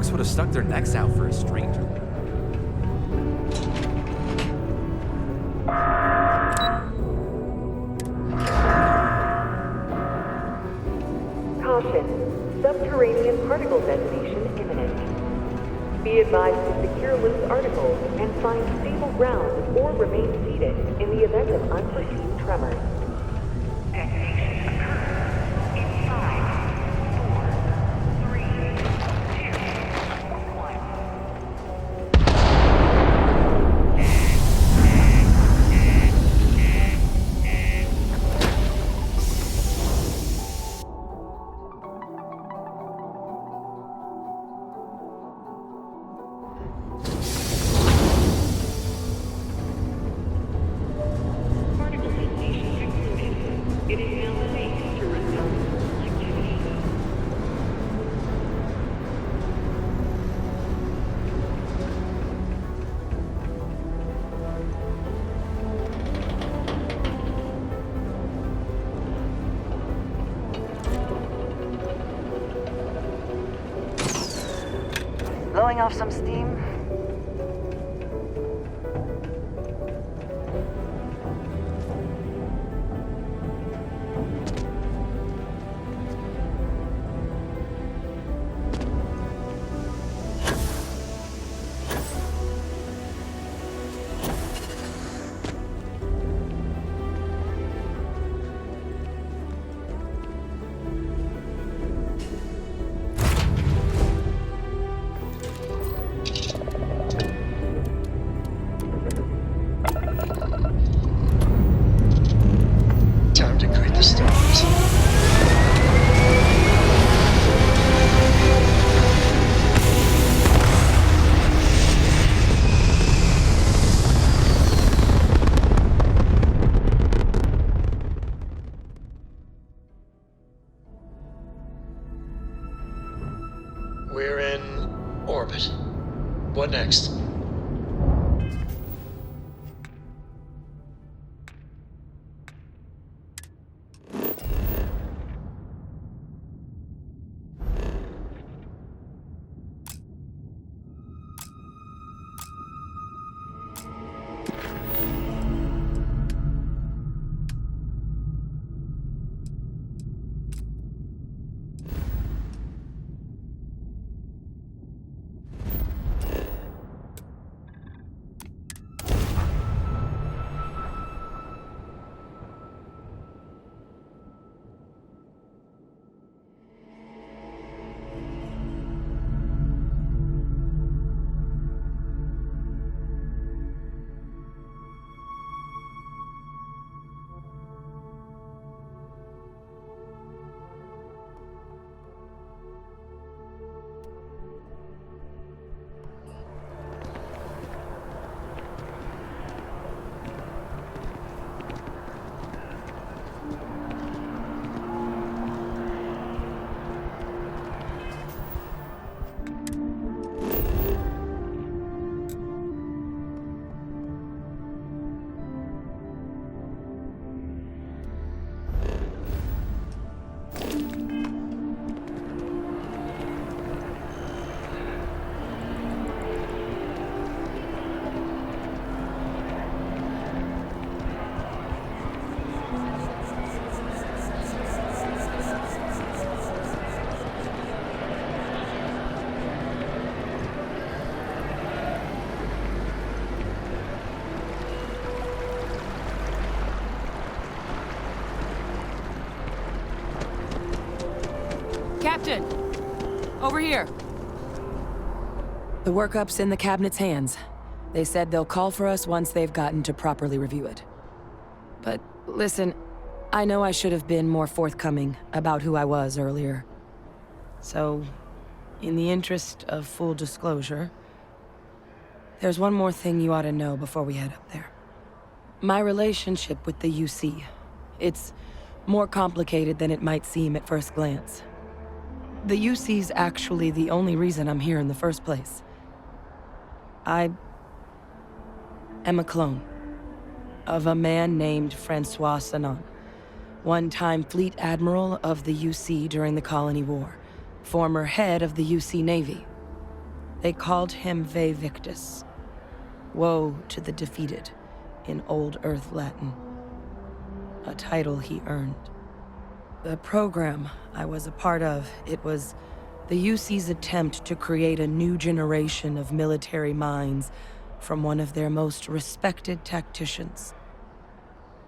folks would have stuck their necks out for a stranger. Caution. Subterranean particle detonation imminent. Be advised to secure loose articles and find stable ground or remain seated in the event of unforeseen tremors. Detonation occurs in 5, 4, 3, Blowing off some steam? Time to greet the stars. We're in orbit. What next? Captain! Over here! The workup's in the cabinet's hands. They said they'll call for us once they've gotten to properly review it. But listen, I know I should have been more forthcoming about who I was earlier. So, in the interest of full disclosure, there's one more thing you ought to know before we head up there. My relationship with the UC. It's more complicated than it might seem at first glance. The UC's actually the only reason I'm here in the first place. I am a clone of a man named Francois Sanon, one-time fleet admiral of the UC during the Colony War, former head of the UC Navy. They called him Ve Victus. Woe to the defeated, in Old Earth Latin. A title he earned. The program I was a part of, it was the UC's attempt to create a new generation of military minds from one of their most respected tacticians.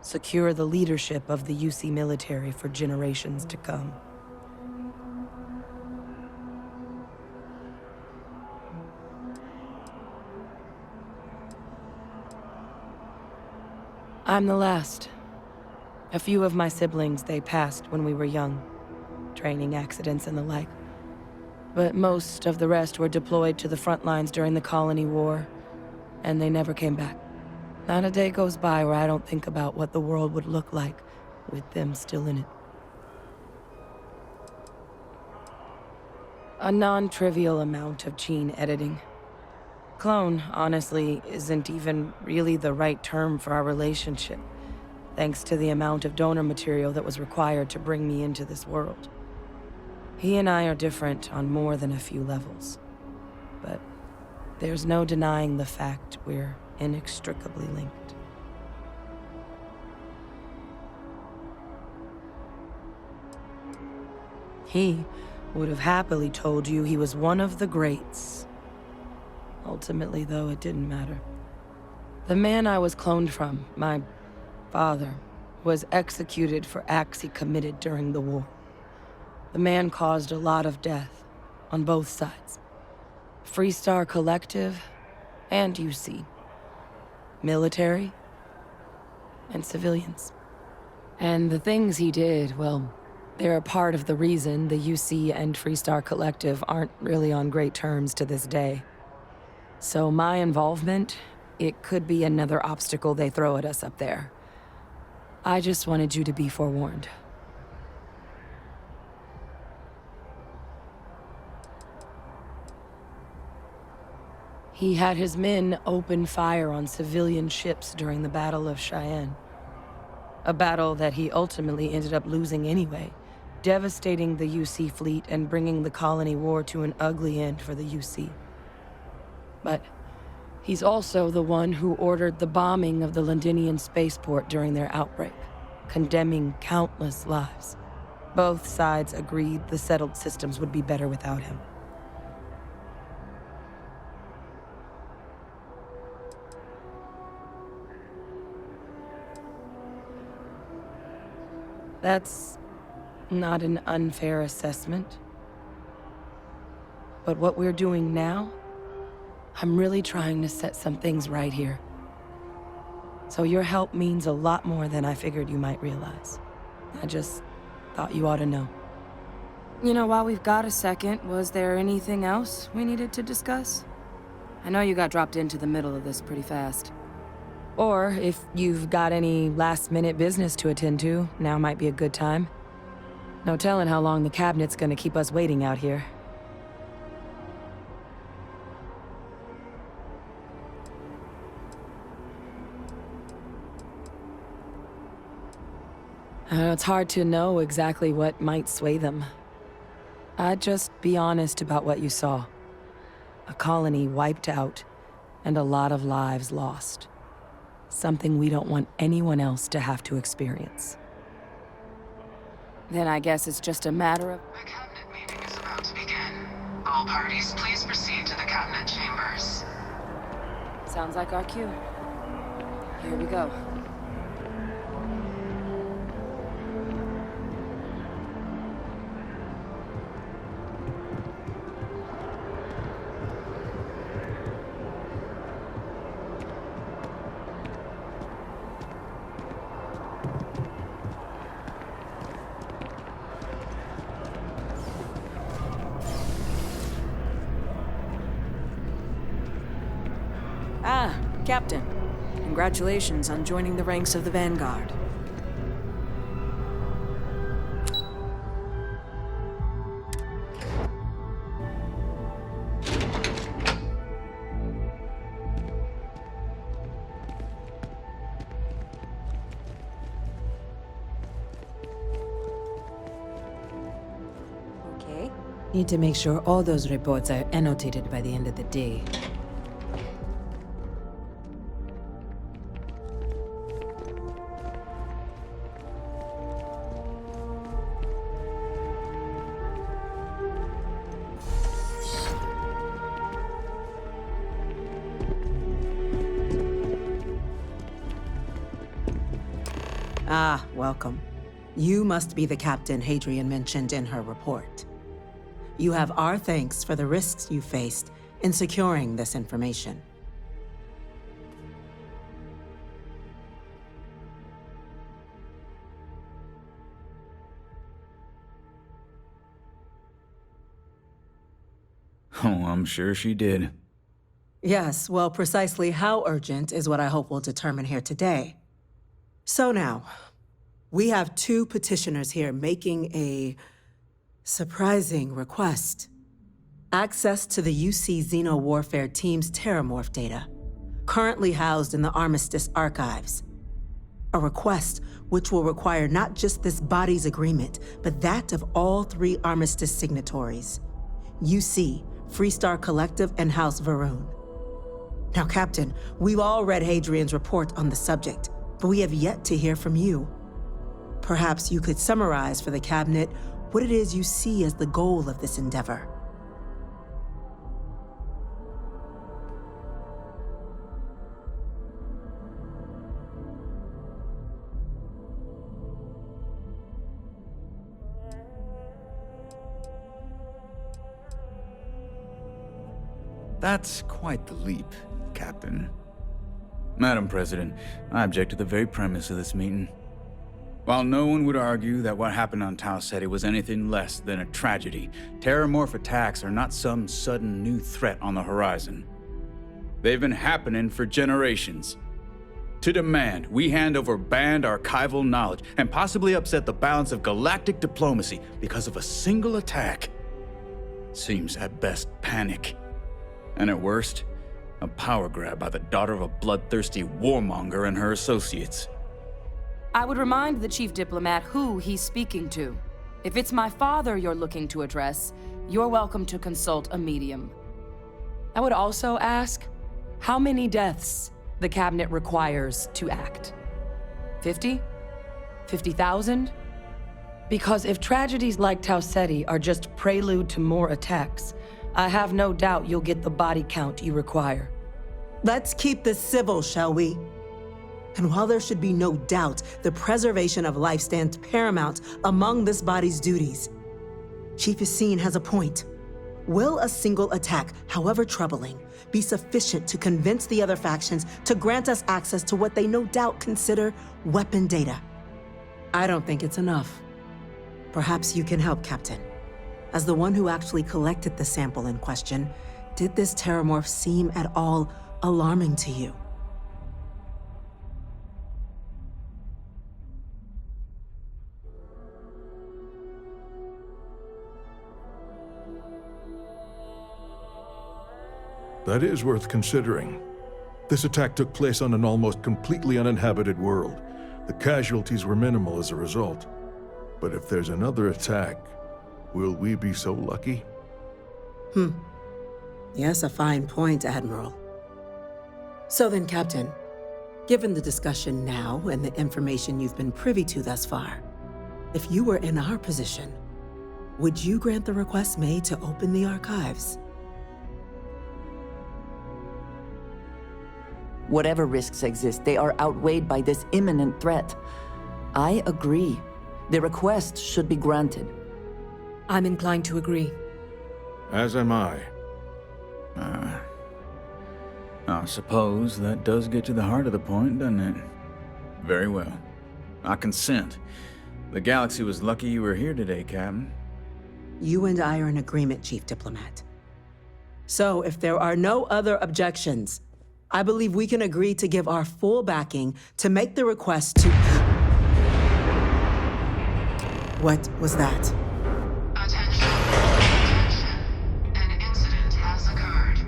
Secure the leadership of the UC military for generations to come. I'm the last. A few of my siblings, they passed when we were young. Training accidents and the like. But most of the rest were deployed to the front lines during the Colony War, and they never came back. Not a day goes by where I don't think about what the world would look like with them still in it. A non-trivial amount of gene editing. Clone, honestly, isn't even really the right term for our relationship, thanks to the amount of donor material that was required to bring me into this world. He and I are different on more than a few levels, but there's no denying the fact we're inextricably linked. He would have happily told you he was one of the greats. Ultimately, though, it didn't matter. The man I was cloned from, my father, was executed for acts he committed during the war. The man caused a lot of death, on both sides. Freestar Collective, and UC. Military, and civilians. And the things he did, well, they're a part of the reason the UC and Freestar Collective aren't really on great terms to this day. So my involvement, it could be another obstacle they throw at us up there. I just wanted you to be forewarned. He had his men open fire on civilian ships during the Battle of Cheyenne. A battle that he ultimately ended up losing anyway, devastating the UC fleet and bringing the Colony War to an ugly end for the UC. But he's also the one who ordered the bombing of the Londinian spaceport during their outbreak, condemning countless lives. Both sides agreed the settled systems would be better without him. That's not an unfair assessment. But what we're doing now, I'm really trying to set some things right here. So your help means a lot more than I figured you might realize. I just thought you ought to know. You know, while we've got a second, was there anything else we needed to discuss? I know you got dropped into the middle of this pretty fast. Or if you've got any last-minute business to attend to, now might be a good time. No telling how long the cabinet's gonna keep us waiting out here. It's hard to know exactly what might sway them. I'd just be honest about what you saw. A colony wiped out, and a lot of lives lost. Something we don't want anyone else to have to experience. Then I guess it's just a matter of... The cabinet meeting is about to begin. All parties, please proceed to the cabinet chambers. Sounds like our cue. Here we go. Ah, Captain. Congratulations on joining the ranks of the Vanguard. Okay. Need to make sure all those reports are annotated by the end of the day. Ah, welcome. You must be the captain Hadrian mentioned in her report. You have our thanks for the risks you faced in securing this information. Oh, I'm sure she did. Yes, well, precisely how urgent is what I hope we'll determine here today. So now, we have two petitioners here making a surprising request. Access to the UC Xeno Warfare Team's Terramorph data, currently housed in the Armistice archives. A request which will require not just this body's agreement, but that of all 3 Armistice signatories. UC, Freestar Collective, and House Varun. Now, Captain, we've all read Hadrian's report on the subject, but we have yet to hear from you. Perhaps you could summarize for the Cabinet what it is you see as the goal of this endeavor. That's quite the leap, Captain. Madam President, I object to the very premise of this meeting. While no one would argue that what happened on Tau Ceti was anything less than a tragedy, Terramorph attacks are not some sudden new threat on the horizon. They've been happening for generations. To demand we hand over banned archival knowledge and possibly upset the balance of galactic diplomacy because of a single attack seems at best panic. And at worst, a power grab by the daughter of a bloodthirsty warmonger and her associates. I would remind the chief diplomat who he's speaking to. If it's my father you're looking to address, you're welcome to consult a medium. I would also ask how many deaths the Cabinet requires to act. 50? 50,000? Because if tragedies like Tau Ceti are just prelude to more attacks, I have no doubt you'll get the body count you require. Let's keep this civil, shall we? And while there should be no doubt the preservation of life stands paramount among this body's duties, Chief Yassine has a point. Will a single attack, however troubling, be sufficient to convince the other factions to grant us access to what they no doubt consider weapon data? I don't think it's enough. Perhaps you can help, Captain. As the one who actually collected the sample in question, did this Terramorph seem at all alarming to you? That is worth considering. This attack took place on an almost completely uninhabited world. The casualties were minimal as a result. But if there's another attack, will we be so lucky? Yes, a fine point, Admiral. So then, Captain, given the discussion now and the information you've been privy to thus far, if you were in our position, would you grant the request made to open the archives? Whatever risks exist, they are outweighed by this imminent threat. I agree. The request should be granted. I'm inclined to agree. As am I. I suppose that does get to the heart of the point, doesn't it? Very well. I consent. The galaxy was lucky you were here today, Captain. You and I are in agreement, Chief Diplomat. So, if there are no other objections, I believe we can agree to give our full backing to make the request to... What was that? Attention. Attention. An incident has occurred.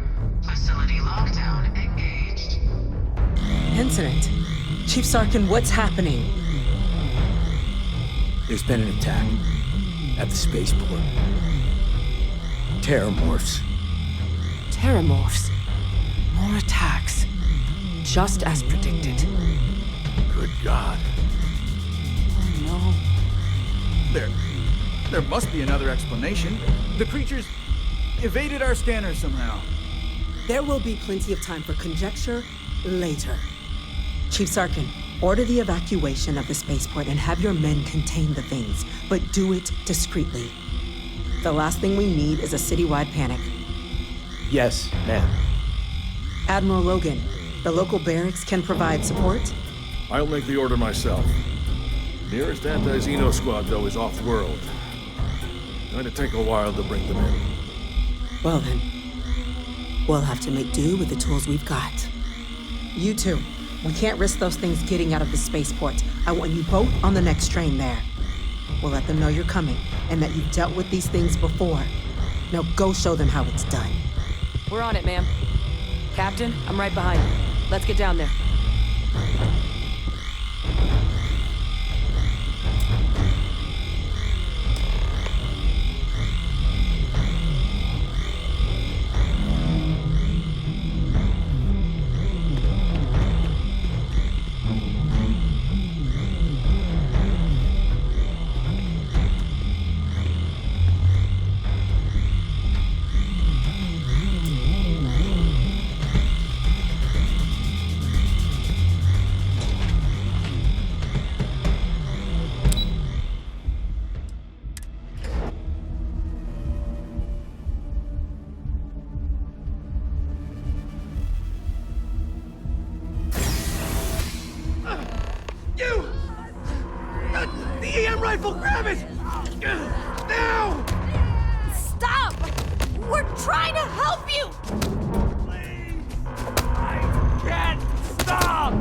Facility lockdown engaged. Incident? Chief Sarkin, what's happening? There's been an attack at the spaceport. Terramorphs. Terramorphs. More attacks. Just as predicted. Good God. No. There must be another explanation. The creatures evaded our scanner somehow. There will be plenty of time for conjecture later. Chief Sarkin, order the evacuation of the spaceport and have your men contain the things, but do it discreetly. The last thing we need is a citywide panic. Yes, ma'am. Admiral Logan, the local barracks can provide support? I'll make the order myself. Nearest anti-Xeno squad, though, is off-world. Going to take a while to bring them in. Well then, we'll have to make do with the tools we've got. You two, we can't risk those things getting out of the spaceport. I want you both on the next train there. We'll let them know you're coming, and that you've dealt with these things before. Now go show them how it's done. We're on it, ma'am. Captain, I'm right behind you. Let's get down there. The EM rifle, grab it! Now! Stop! We're trying to help you! Please! I can't stop!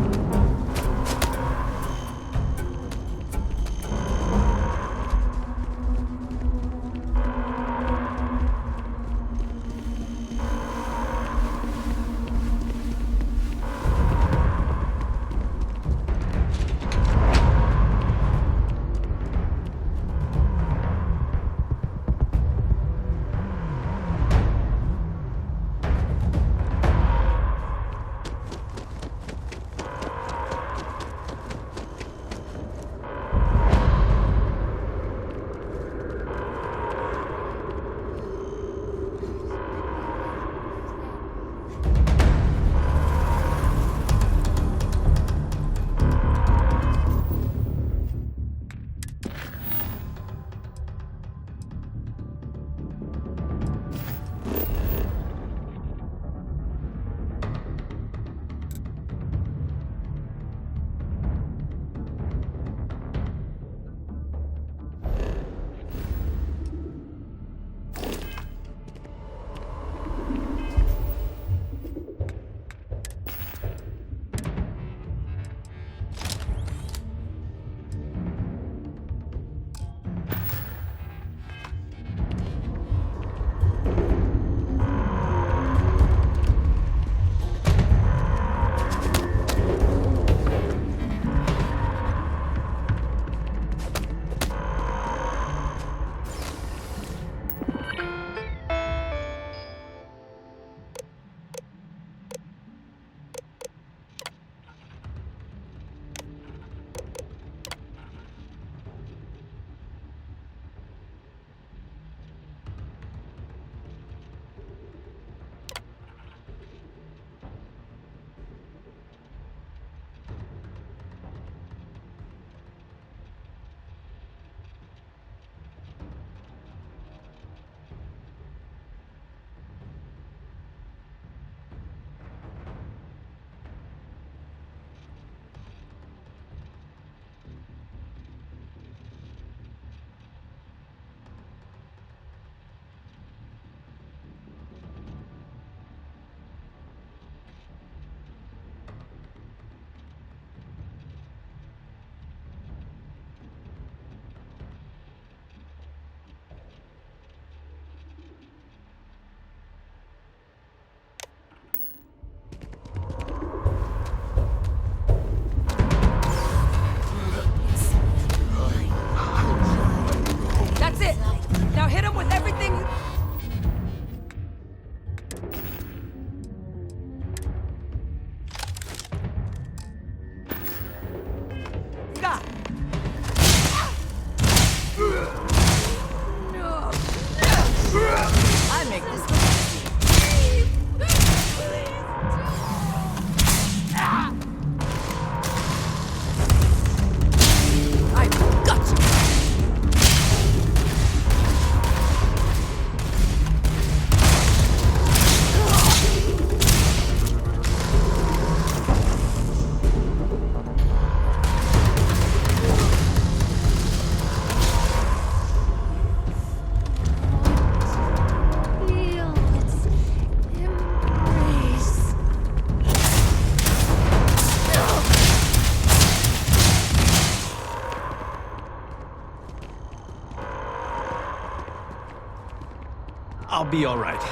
I'll be all right.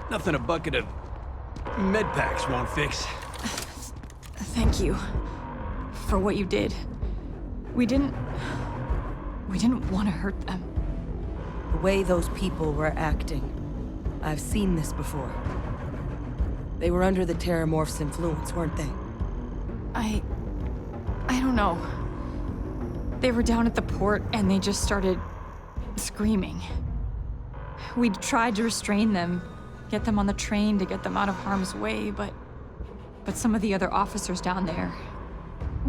Nothing a bucket of med packs won't fix. Thank you for what you did. We didn't want to hurt them. The way those people were acting, I've seen this before. They were under the Terramorph's influence, weren't they? I don't know. They were down at the port and they just started screaming. We tried to restrain them, get them on the train to get them out of harm's way, but some of the other officers down there,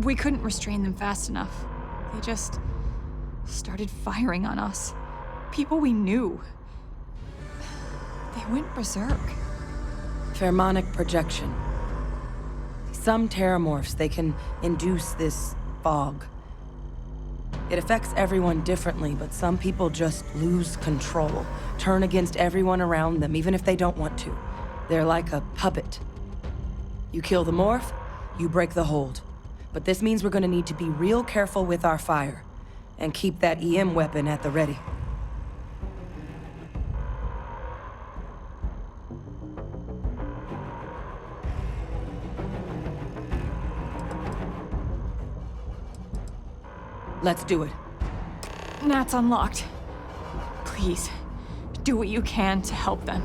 we couldn't restrain them fast enough. They just started firing on us. People we knew. They went berserk. Pheromonic projection. Some Terramorphs, they can induce this fog. It affects everyone differently, but some people just lose control, turn against everyone around them, even if they don't want to. They're like a puppet. You kill the morph, you break the hold. But this means we're gonna need to be real careful with our fire, and keep that EM weapon at the ready. Let's do it. Nat's unlocked. Please, do what you can to help them.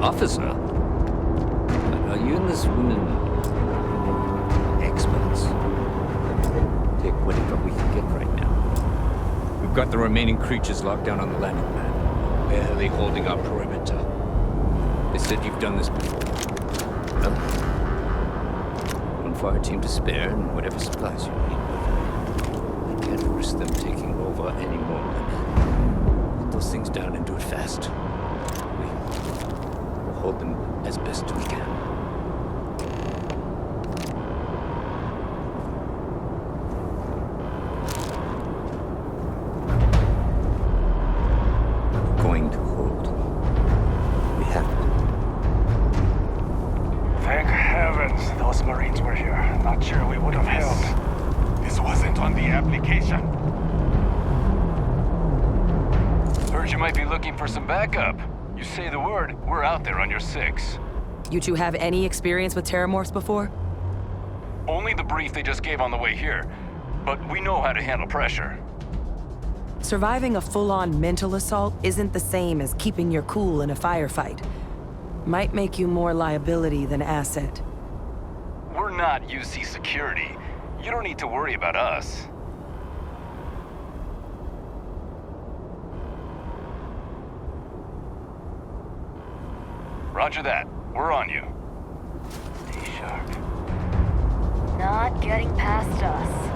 Officer, are you and this woman experts? Take whatever we can get right now. We've got the remaining creatures locked down on the landing pad, barely holding our perimeter. They said you've done this before. Well, one fire team to spare and whatever supplies you need. I can't risk them taking over any more. Put those things down and do it fast. Hold them as best we can. Once those Marines were here, not sure we would have held. This wasn't on the application. Heard you might be looking for some backup. You say the word, we're out there on your 6. You two have any experience with terramorphs before? Only the brief they just gave on the way here, but we know how to handle pressure. Surviving a full-on mental assault isn't the same as keeping your cool in a firefight. Might make you more liability than asset. We're not UC security. You don't need to worry about us. Roger that. We're on you. Stay sharp. Not getting past us.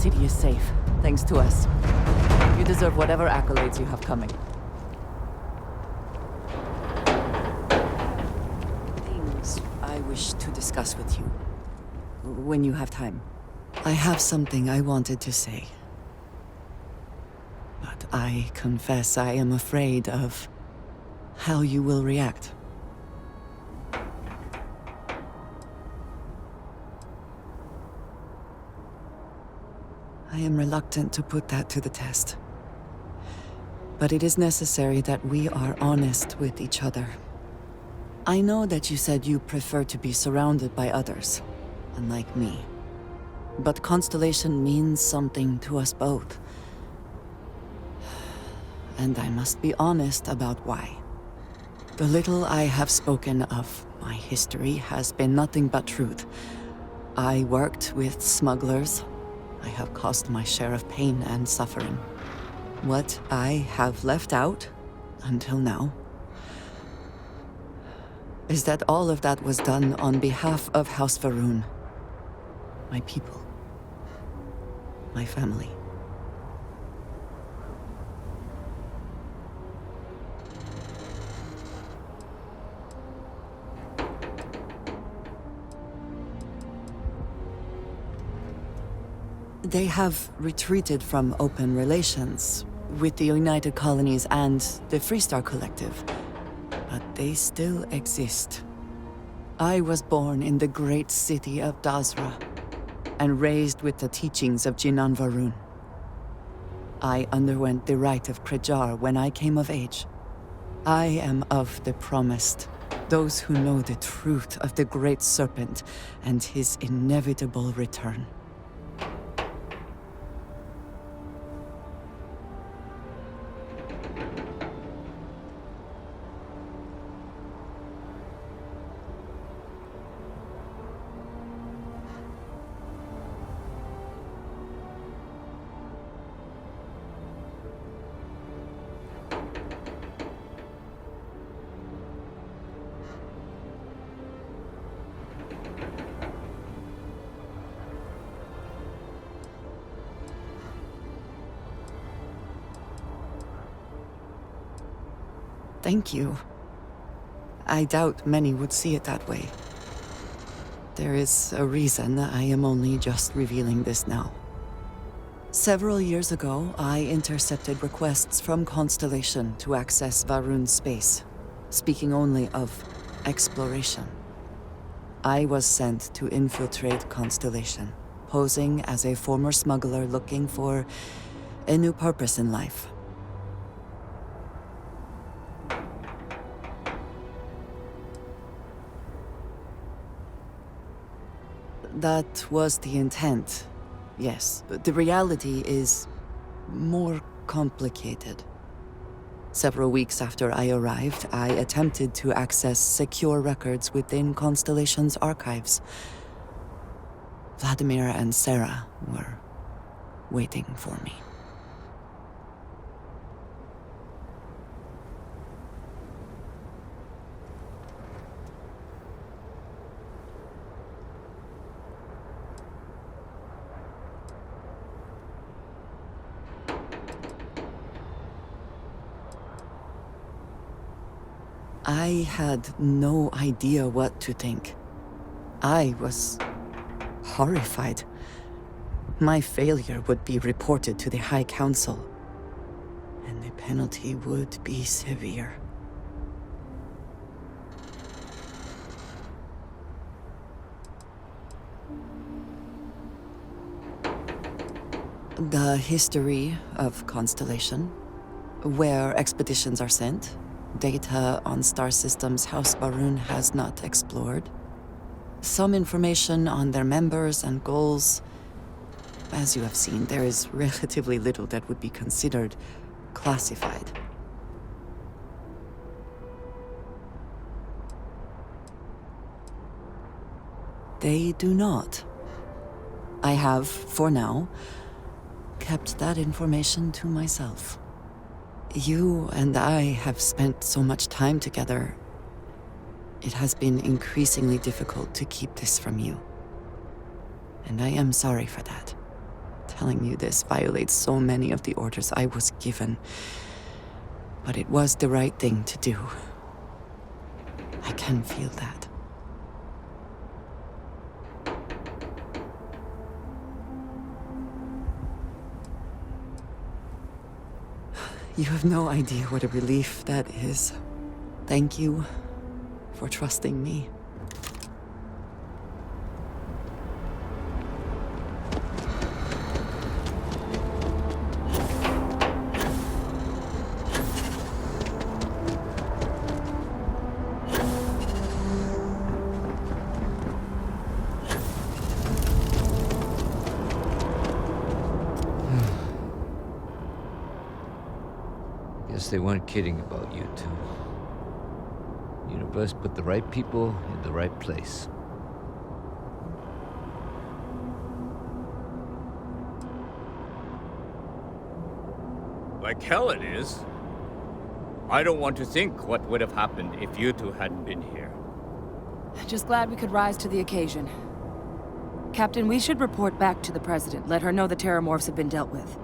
city is safe, thanks to us. You deserve whatever accolades you have coming. Things I wish to discuss with you. When you have time. I have something I wanted to say. I confess I am afraid of how you will react. I am reluctant to put that to the test. But it is necessary that we are honest with each other. I know that you said you prefer to be surrounded by others, unlike me. But Constellation means something to us both. And I must be honest about why. The little I have spoken of my history has been nothing but truth. I worked with smugglers. I have caused my share of pain and suffering. What I have left out, until now, is that all of that was done on behalf of House Va'ruun. My people. My family. They have retreated from open relations with the United Colonies and the Freestar Collective, but they still exist. I was born in the great city of Dazra, and raised with the teachings of Jinan Va'ruun. I underwent the rite of Krejar when I came of age. I am of the promised, those who know the truth of the Great Serpent and his inevitable return. Thank you. I doubt many would see it that way. There is a reason I am only just revealing this now. Several years ago, I intercepted requests from Constellation to access Va'ruun's space, speaking only of exploration. I was sent to infiltrate Constellation, posing as a former smuggler looking for a new purpose in life. That was the intent, yes. But the reality is more complicated. Several weeks after I arrived, I attempted to access secure records within Constellation's archives. Vladimir and Sarah were waiting for me. I had no idea what to think. I was horrified. My failure would be reported to the High Council, and the penalty would be severe. The history of Constellation, where expeditions are sent, data on star systems House Va'ruun has not explored. Some information on their members and goals. As you have seen, there is relatively little that would be considered classified. They do not. I have, for now, kept that information to myself. You and I have spent so much time together. It has been increasingly difficult to keep this from you. And I am sorry for that. Telling you this violates so many of the orders I was given. But it was the right thing to do. I can feel that. You have no idea what a relief that is. Thank you for trusting me. Guess they weren't kidding about you two. Universe put the right people in the right place. Like hell it is. I don't want to think what would have happened if you two hadn't been here. Just glad we could rise to the occasion. Captain, we should report back to the President. Let her know the Terramorphs have been dealt with.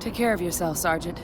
Take care of yourself, Sergeant.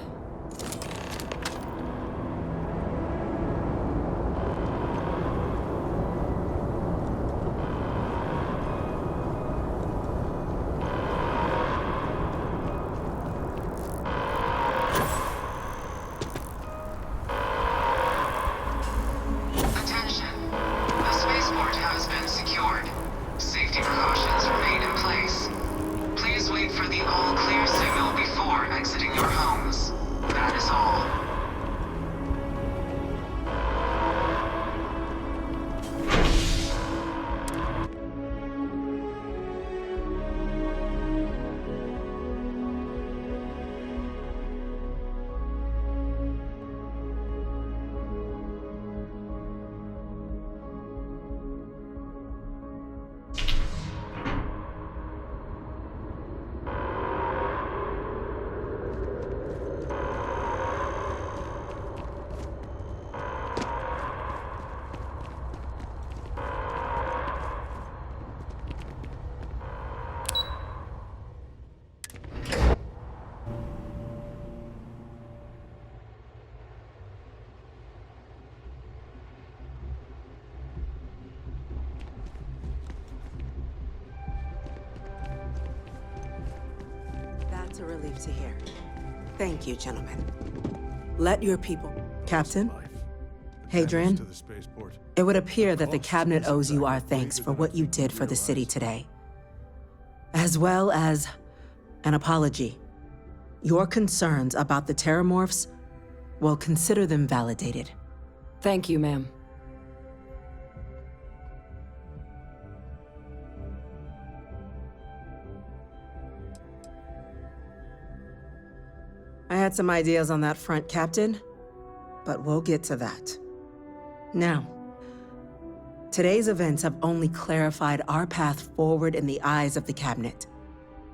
That's a relief to hear. Thank you, gentlemen. Let your people... Captain? Hadrian? It would appear that the Cabinet owes you our thanks for what you did for the city today. As well as an apology. Your concerns about the Terramorphs, well, consider them validated. Thank you, ma'am. I had some ideas on that front, Captain, but we'll get to that. Now, today's events have only clarified our path forward in the eyes of the Cabinet.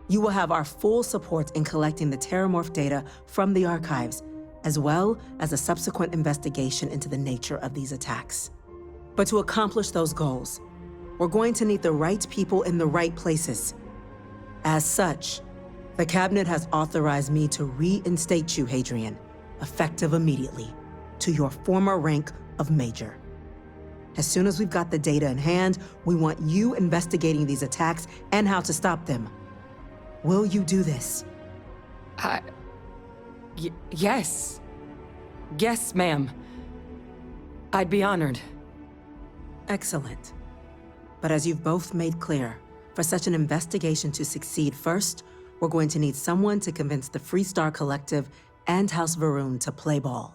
You will have our full support in collecting the Terramorph data from the archives, as well as a subsequent investigation into the nature of these attacks. But to accomplish those goals, we're going to need the right people in the right places. As such, the Cabinet has authorized me to reinstate you, Hadrian, effective immediately, to your former rank of Major. As soon as we've got the data in hand, we want you investigating these attacks and how to stop them. Will you do this? Yes. Yes, ma'am. I'd be honored. Excellent. But as you've both made clear, for such an investigation to succeed first, we're going to need someone to convince the Freestar Collective and House Varun to play ball.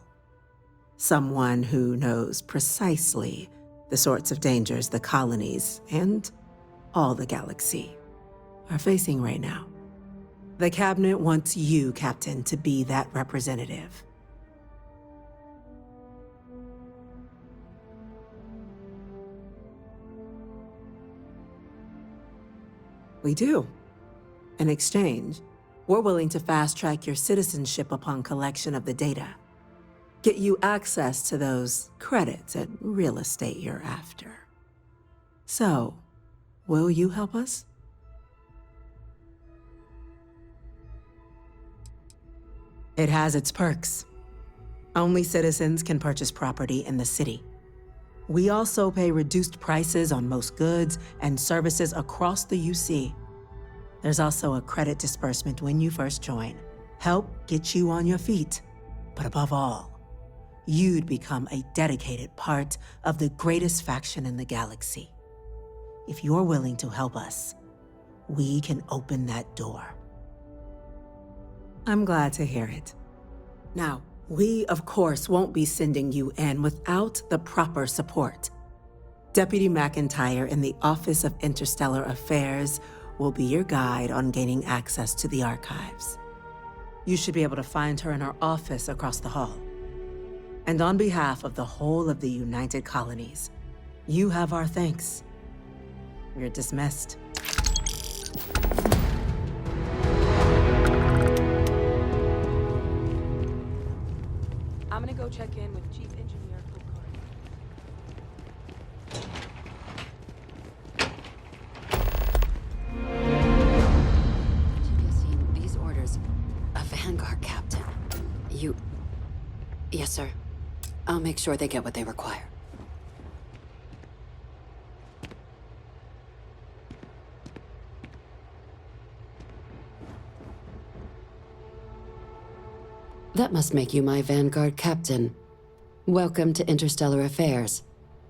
Someone who knows precisely the sorts of dangers the colonies and all the galaxy are facing right now. The Cabinet wants you, Captain, to be that representative. We do. In exchange, we're willing to fast-track your citizenship upon collection of the data. Get you access to those credits and real estate you're after. So, will you help us? It has its perks. Only citizens can purchase property in the city. We also pay reduced prices on most goods and services across the UC. There's also a credit disbursement when you first join. Help get you on your feet. But above all, you'd become a dedicated part of the greatest faction in the galaxy. If you're willing to help us, we can open that door. I'm glad to hear it. Now, we, of course, won't be sending you in without the proper support. Deputy McIntyre in the Office of Interstellar Affairs will be your guide on gaining access to the archives. You should be able to find her in her office across the hall. And on behalf of the whole of the United Colonies, you have our thanks. You're dismissed. I'm gonna go check in with Chief Engineer Chief, these orders. A Vanguard captain. You... Yes, sir. I'll make sure they get what they require. That must make you my Vanguard captain. Welcome to Interstellar Affairs.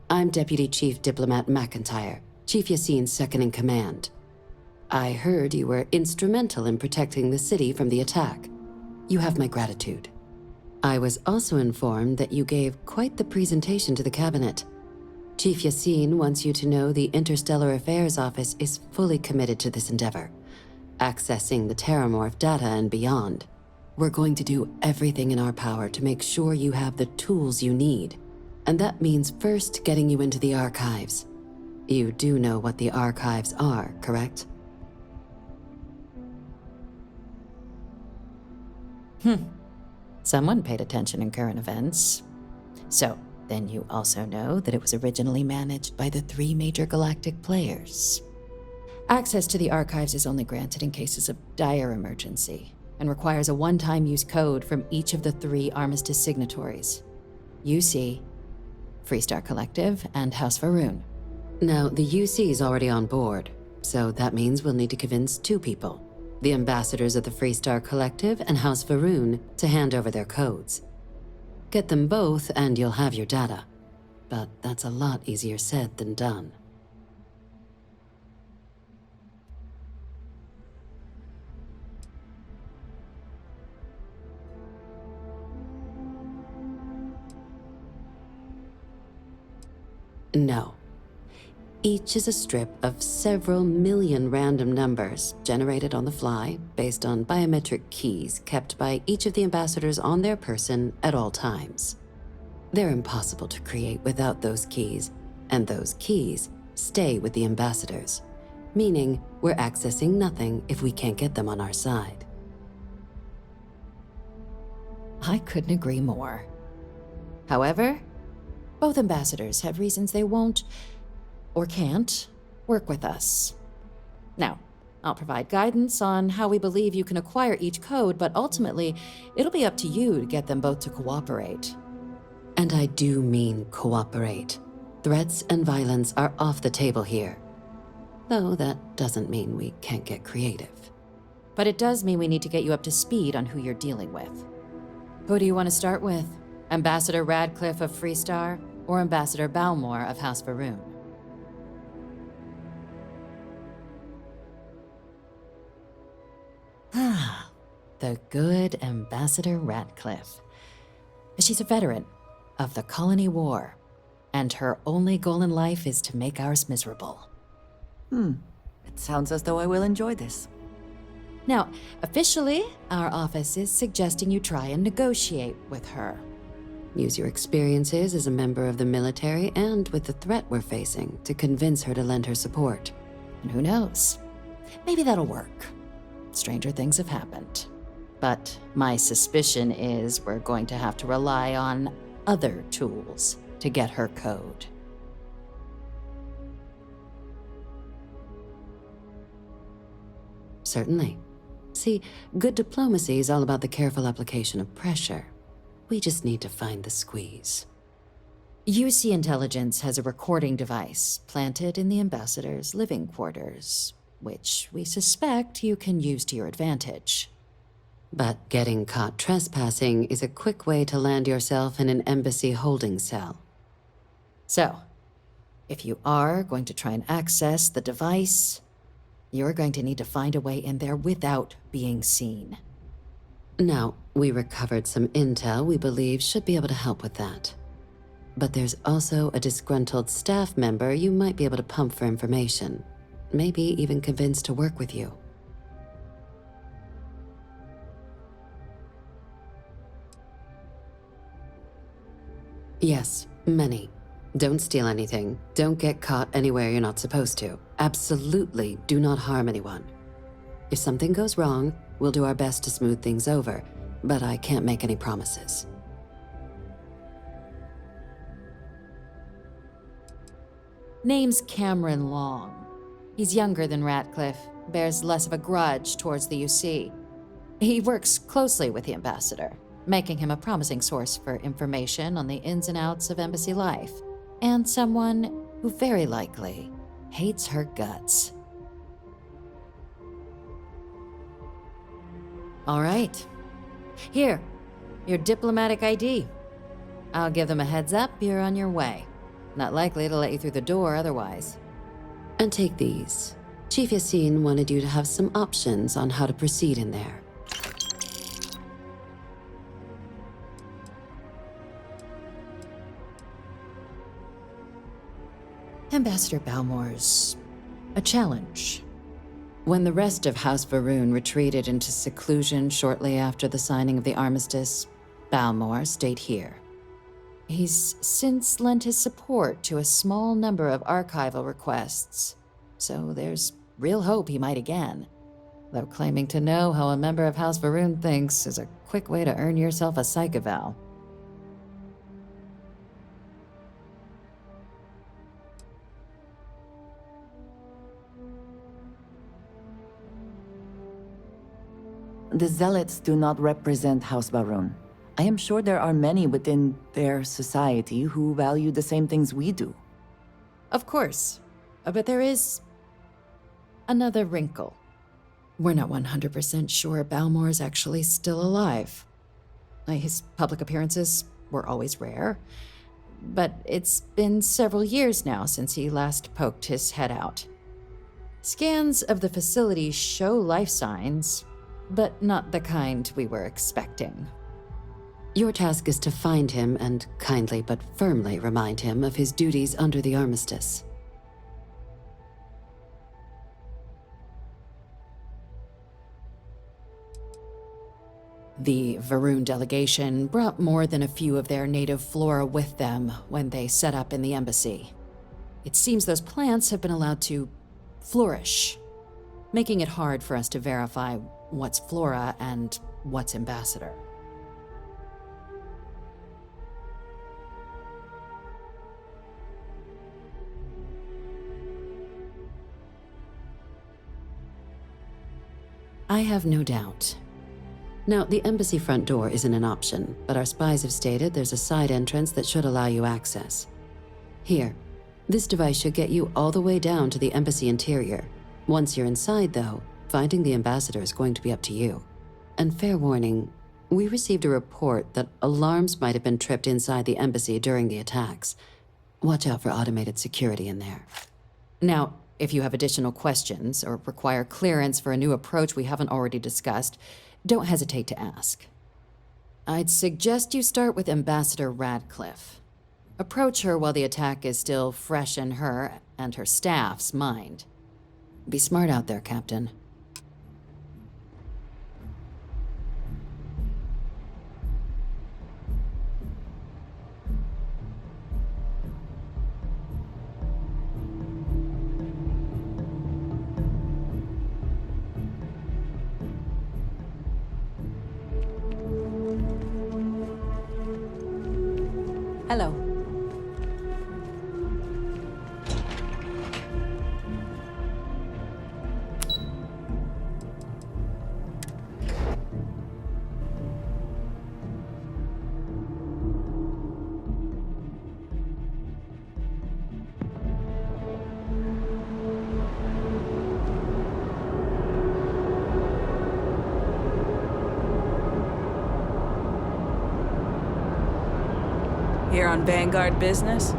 I'm Deputy Chief Diplomat McIntyre, Chief Yassine's second-in-command. I heard you were instrumental in protecting the city from the attack. You have my gratitude. I was also informed that you gave quite the presentation to the cabinet. Chief Yassine wants you to know the Interstellar Affairs Office is fully committed to this endeavor, accessing the Terramorph data and beyond. We're going to do everything in our power to make sure you have the tools you need. And that means first getting you into the archives. You do know what the archives are, correct? Someone paid attention in current events. So, then you also know that it was originally managed by the 3 major galactic players. Access to the archives is only granted in cases of dire emergency, and requires a one-time use code from each of the 3 Armistice signatories. UC, Freestar Collective, and House Faroon. Now, the UC is already on board, so that means we'll need to convince 2 people. The ambassadors of the Freestar Collective and House Faroon to hand over their codes. Get them both and you'll have your data. But that's a lot easier said than done. No. Each is a strip of several million random numbers generated on the fly based on biometric keys kept by each of the ambassadors on their person at all times. They're impossible to create without those keys, and those keys stay with the ambassadors, meaning we're accessing nothing if we can't get them on our side. I couldn't agree more. However, both ambassadors have reasons they won't, or can't, work with us. Now, I'll provide guidance on how we believe you can acquire each code, but ultimately, it'll be up to you to get them both to cooperate. And I do mean cooperate. Threats and violence are off the table here. Though that doesn't mean we can't get creative. But it does mean we need to get you up to speed on who you're dealing with. Who do you want to start with? Ambassador Radcliffe of Freestar, or Ambassador Balmore of House Faroon? Ah, the good Ambassador Radcliffe. She's a veteran of the Colony War, and her only goal in life is to make ours miserable. It sounds as though I will enjoy this. Now, officially, our office is suggesting you try and negotiate with her. Use your experiences as a member of the military and with the threat we're facing to convince her to lend her support. And who knows? Maybe that'll work. Stranger things have happened. But my suspicion is we're going to have to rely on other tools to get her code. Certainly. See, good diplomacy is all about the careful application of pressure. We just need to find the squeeze. UC Intelligence has a recording device planted in the ambassador's living quarters, which we suspect you can use to your advantage. But getting caught trespassing is a quick way to land yourself in an embassy holding cell. So, if you are going to try and access the device, you're going to need to find a way in there without being seen. Now, we recovered some intel we believe should be able to help with that. But there's also a disgruntled staff member you might be able to pump for information. Maybe even convince to work with you. Yes, many. Don't steal anything. Don't get caught anywhere you're not supposed to. Absolutely do not harm anyone. If something goes wrong, we'll do our best to smooth things over, but I can't make any promises. Name's Cameron Long. He's younger than Ratcliffe, bears less of a grudge towards the UC. He works closely with the ambassador, making him a promising source for information on the ins and outs of embassy life, and someone who very likely hates her guts. All right. Here, your diplomatic ID. I'll give them a heads up you're on your way. Not likely to let you through the door otherwise. And take these. Chief Yassine wanted you to have some options on how to proceed in there. Ambassador Balmore's a challenge. When the rest of House Varun retreated into seclusion shortly after the signing of the armistice, Balmore stayed here. He's since lent his support to a small number of archival requests, so there's real hope he might again. Though claiming to know how a member of House Varun thinks is a quick way to earn yourself a psych eval. The Zealots do not represent House Varun. I am sure there are many within their society who value the same things we do. Of course, but there is another wrinkle. We're not 100% sure Balmore's actually still alive. His public appearances were always rare, but it's been several years now since he last poked his head out. Scans of the facility show life signs, but not the kind we were expecting. Your task is to find him and kindly but firmly remind him of his duties under the armistice. The Varun delegation brought more than a few of their native flora with them when they set up in the embassy. It seems those plants have been allowed to flourish, making it hard for us to verify what's flora and what's ambassador. I have no doubt. Now, the embassy front door isn't an option, but our spies have stated there's a side entrance that should allow you access. Here, this device should get you all the way down to the embassy interior. Once you're inside, though, finding the ambassador is going to be up to you. And fair warning, we received a report that alarms might have been tripped inside the embassy during the attacks. Watch out for automated security in there. Now, if you have additional questions or require clearance for a new approach we haven't already discussed, don't hesitate to ask. I'd suggest you start with Ambassador Radcliffe. Approach her while the attack is still fresh in her and her staff's mind. Be smart out there, Captain. Hello. Here on Vanguard business?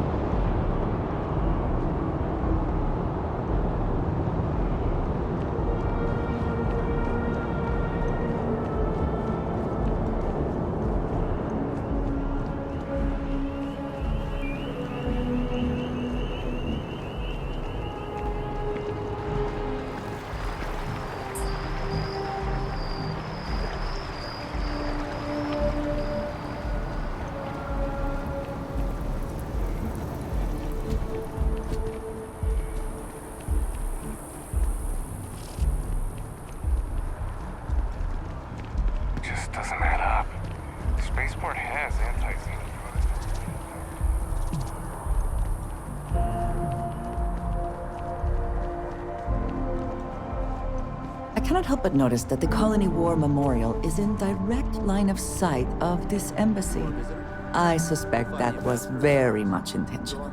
Just doesn't add up. Spaceport has anti-Xeno. I cannot help but notice that the Colony War Memorial is in direct line of sight of this embassy. I suspect that was very much intentional.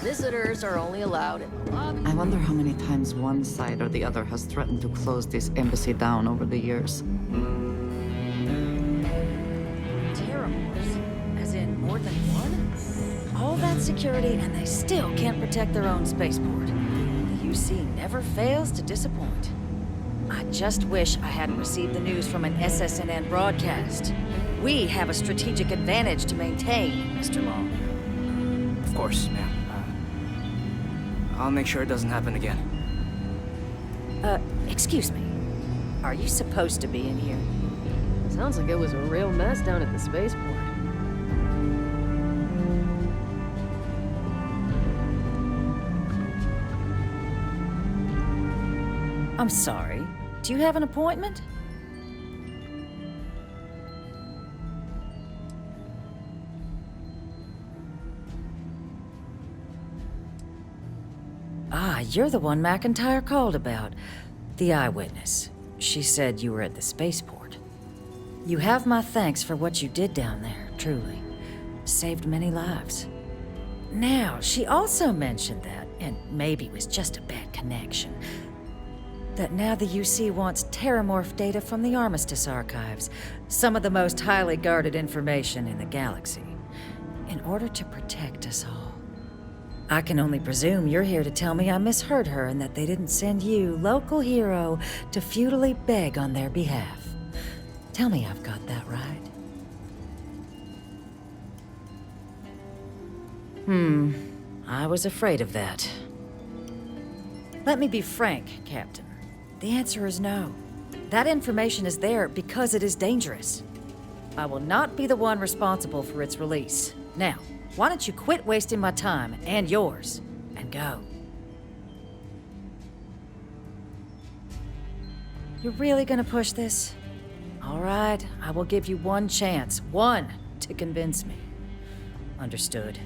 Visitors are only allowed in the lobby. I wonder how many times one side or the other has threatened to close this embassy down over the years. Terramorphs? As in more than one? All that security and they still can't protect their own spaceport. The UC never fails to disappoint. I just wish I hadn't received the news from an SSNN broadcast. We have a strategic advantage to maintain, Mr. Long. Of course, ma'am. I'll make sure it doesn't happen again. Excuse me. Are you supposed to be in here? Sounds like it was a real mess down at the spaceport. I'm sorry. Do you have an appointment? Ah, you're the one McIntyre called about. The eyewitness. She said you were at the spaceport. You have my thanks for what you did down there, truly. Saved many lives. Now, she also mentioned that, and maybe it was just a bad connection, that now the UC wants Terramorph data from the Armistice archives, some of the most highly guarded information in the galaxy, in order to protect us all. I can only presume you're here to tell me I misheard her and that they didn't send you, local hero, to futilely beg on their behalf. Tell me I've got that right. I was afraid of that. Let me be frank, Captain. The answer is no. That information is there because it is dangerous. I will not be the one responsible for its release. Now, why don't you quit wasting my time and yours, and go? You're really gonna push this? All right, I will give you one chance, one, to convince me. Understood.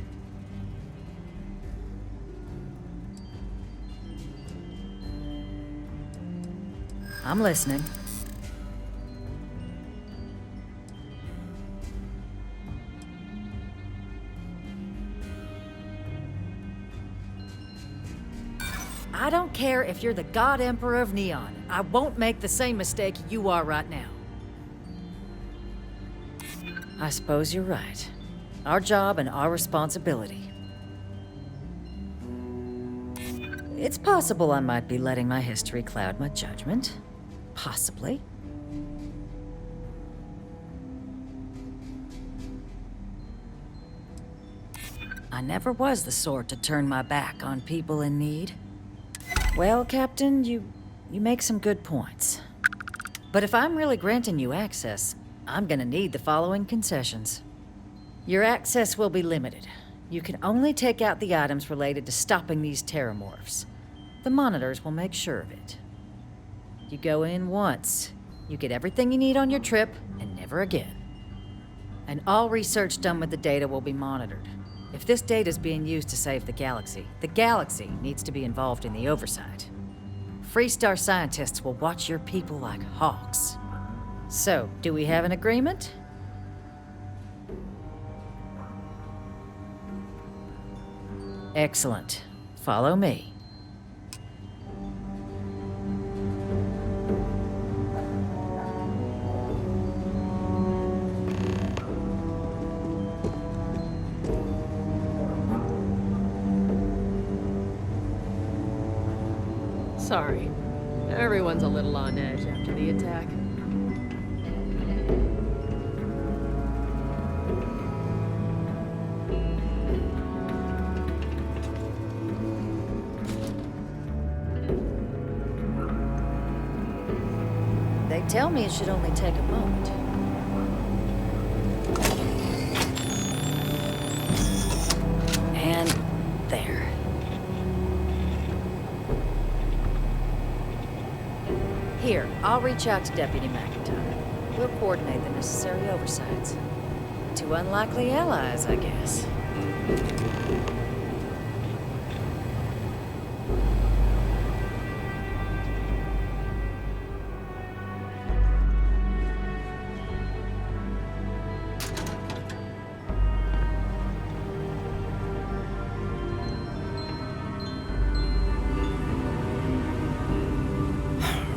I'm listening. I don't care if you're the God Emperor of Neon. I won't make the same mistake you are right now. I suppose you're right. Our job and our responsibility. It's possible I might be letting my history cloud my judgment. Possibly. I never was the sort to turn my back on people in need. Well, Captain, you make some good points. But if I'm really granting you access, I'm gonna need the following concessions. Your access will be limited. You can only take out the items related to stopping these terramorphs. The monitors will make sure of it. You go in once, you get everything you need on your trip, and never again. And all research done with the data will be monitored. If this data is being used to save the galaxy needs to be involved in the oversight. Freestar scientists will watch your people like hawks. So, do we have an agreement? Excellent. Follow me. Sorry. Everyone's a little on edge after the attack. They tell me it should only take a moment. And there. Here, I'll reach out to Deputy McIntyre. We'll coordinate the necessary oversights. Two unlikely allies, I guess.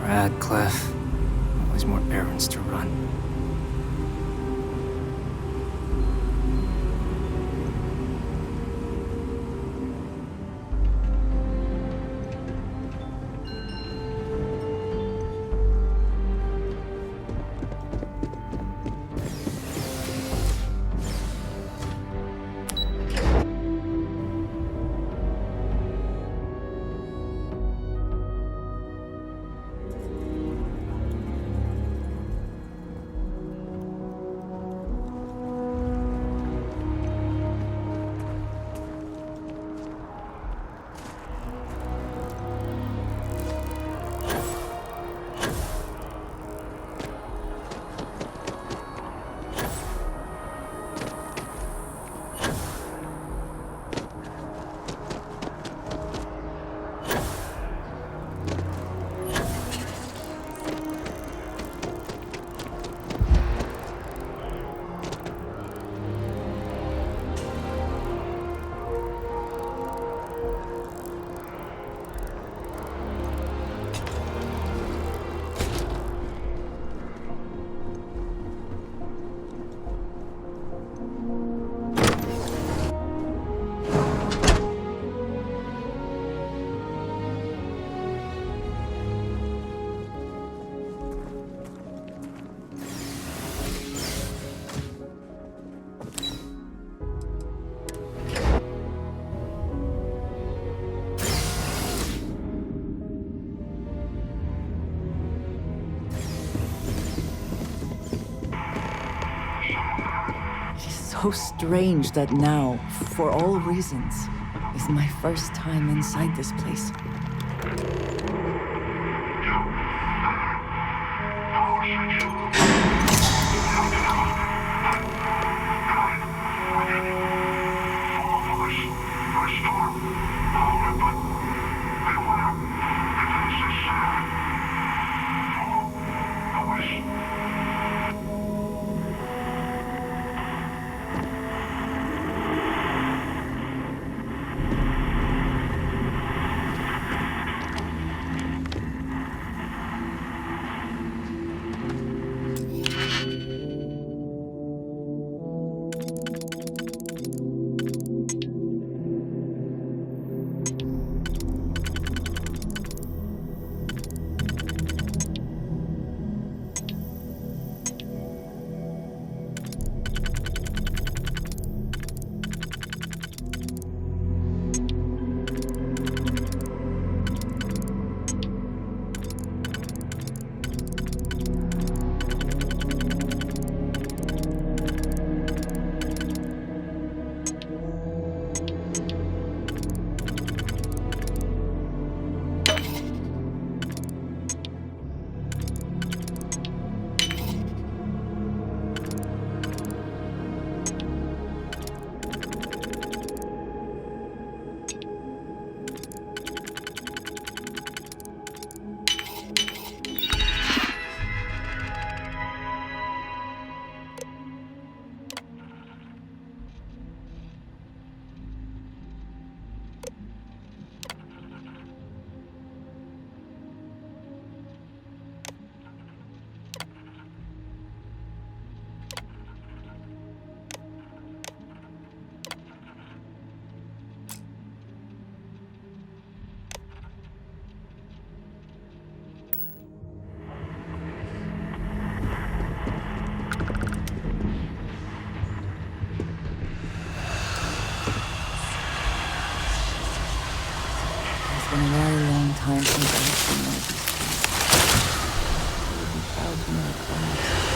Radcliffe. Always more errands to run. So strange that now, for all reasons, is my first time inside this place. It's been a very long time since I have seen one of these trees. I would be proud to know that.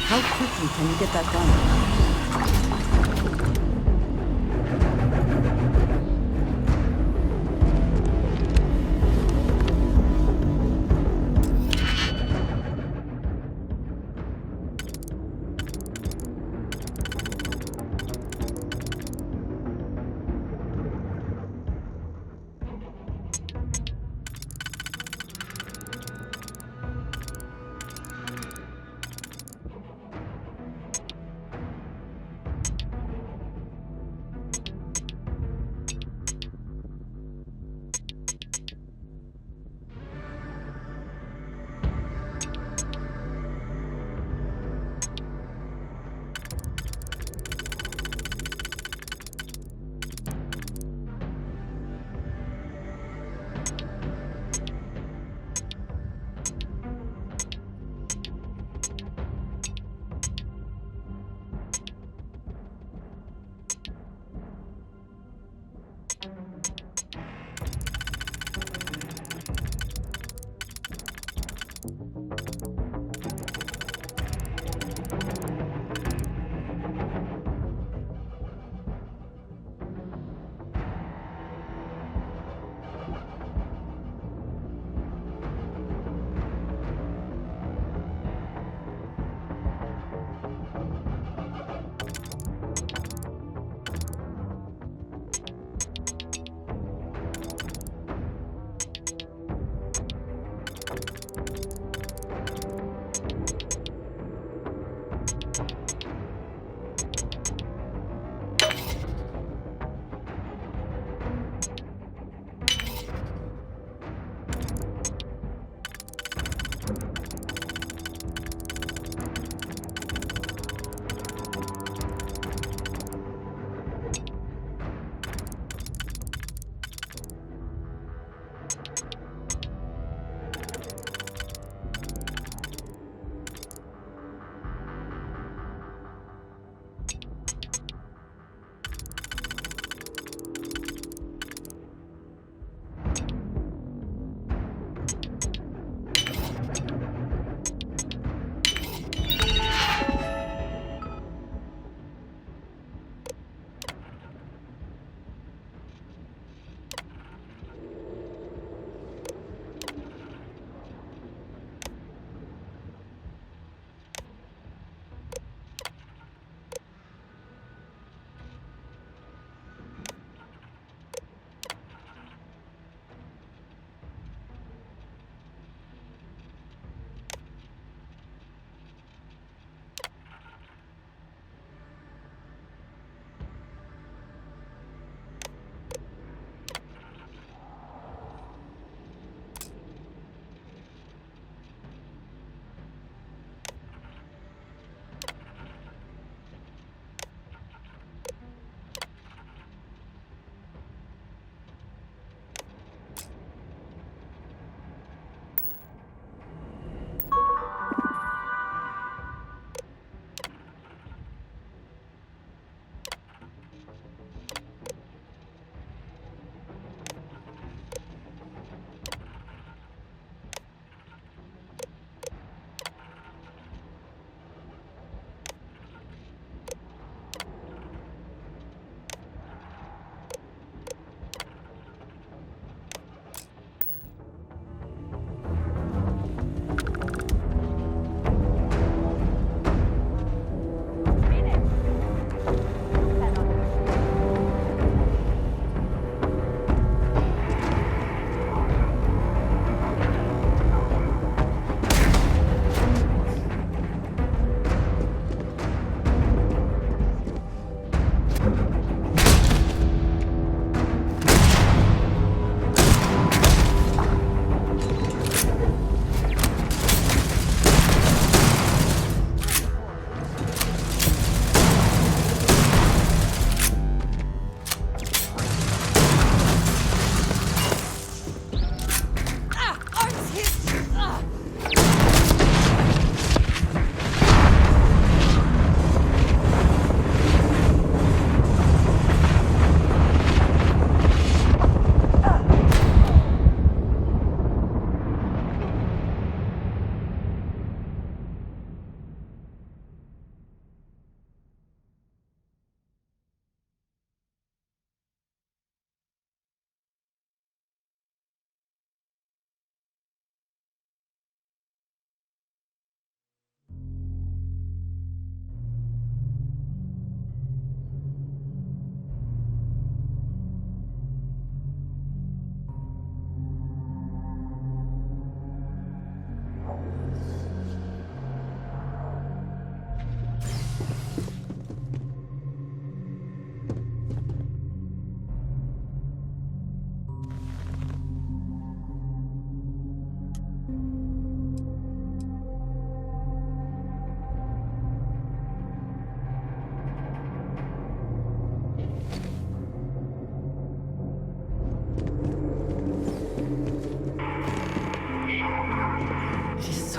How quickly can you get that done?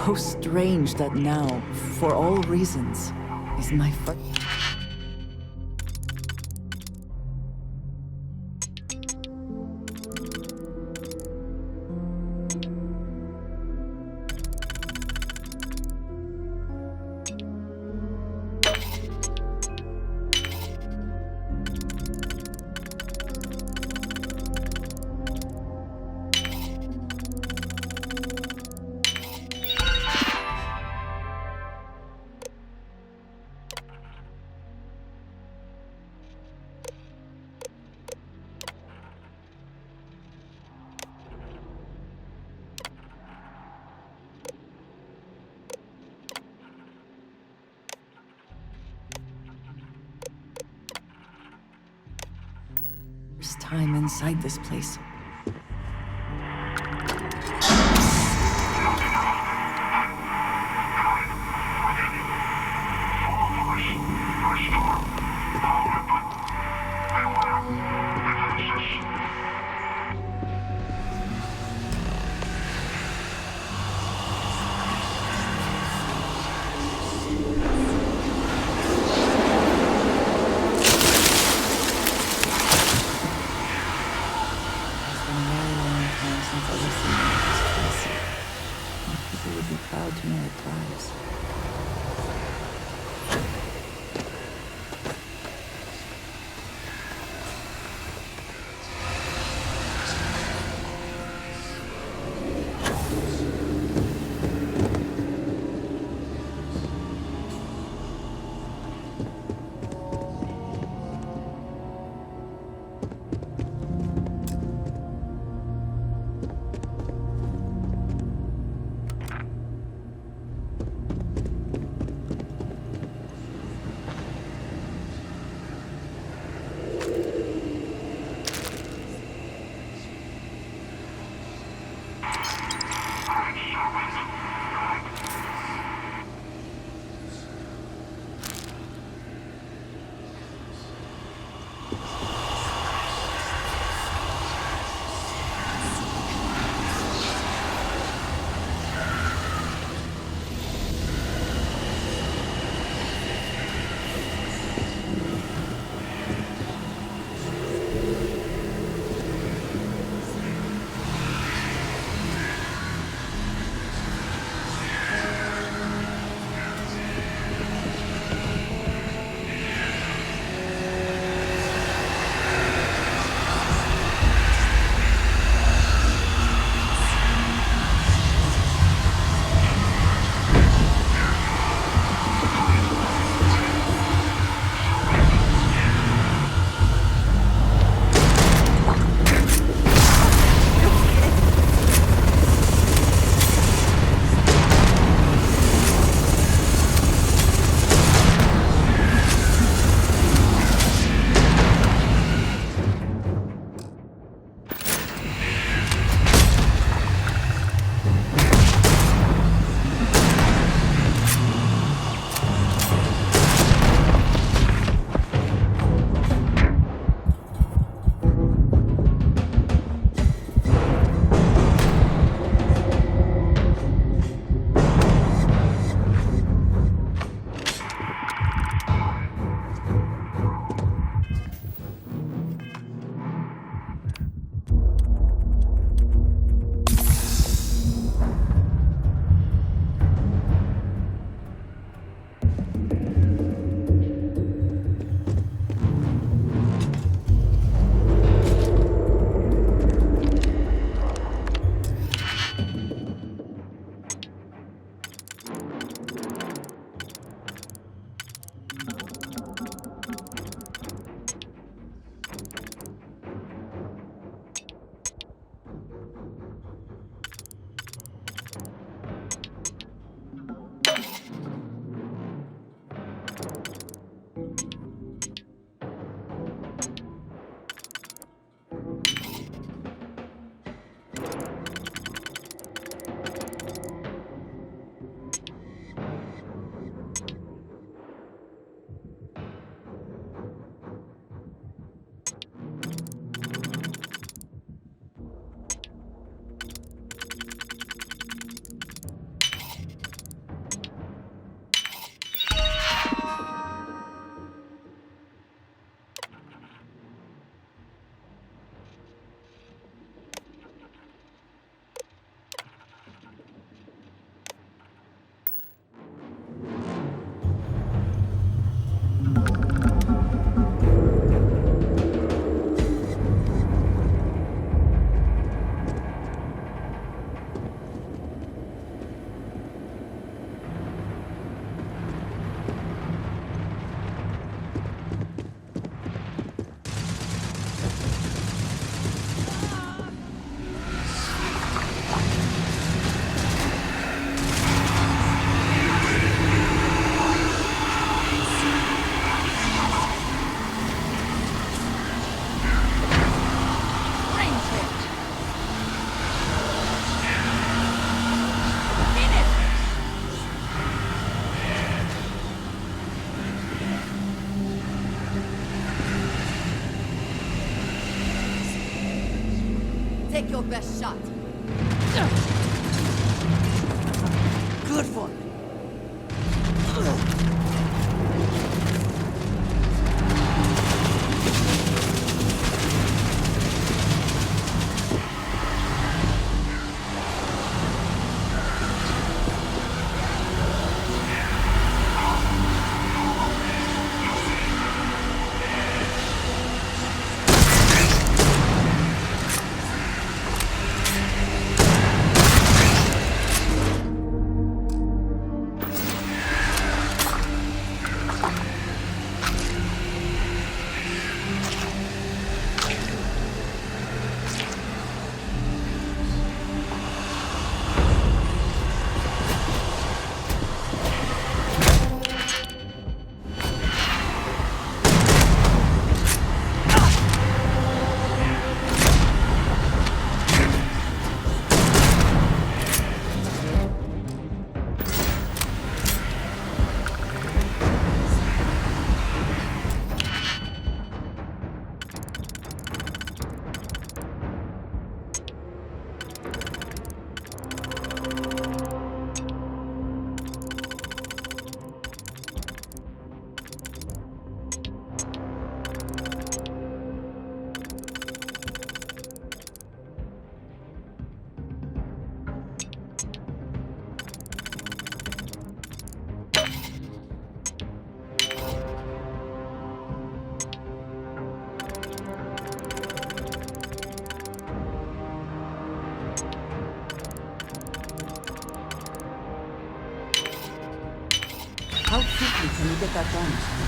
so strange that now, for all reasons, is my first. First time inside this place. People would be proud to know it thrives. Take your best shot. Good one. How quickly can you get that done?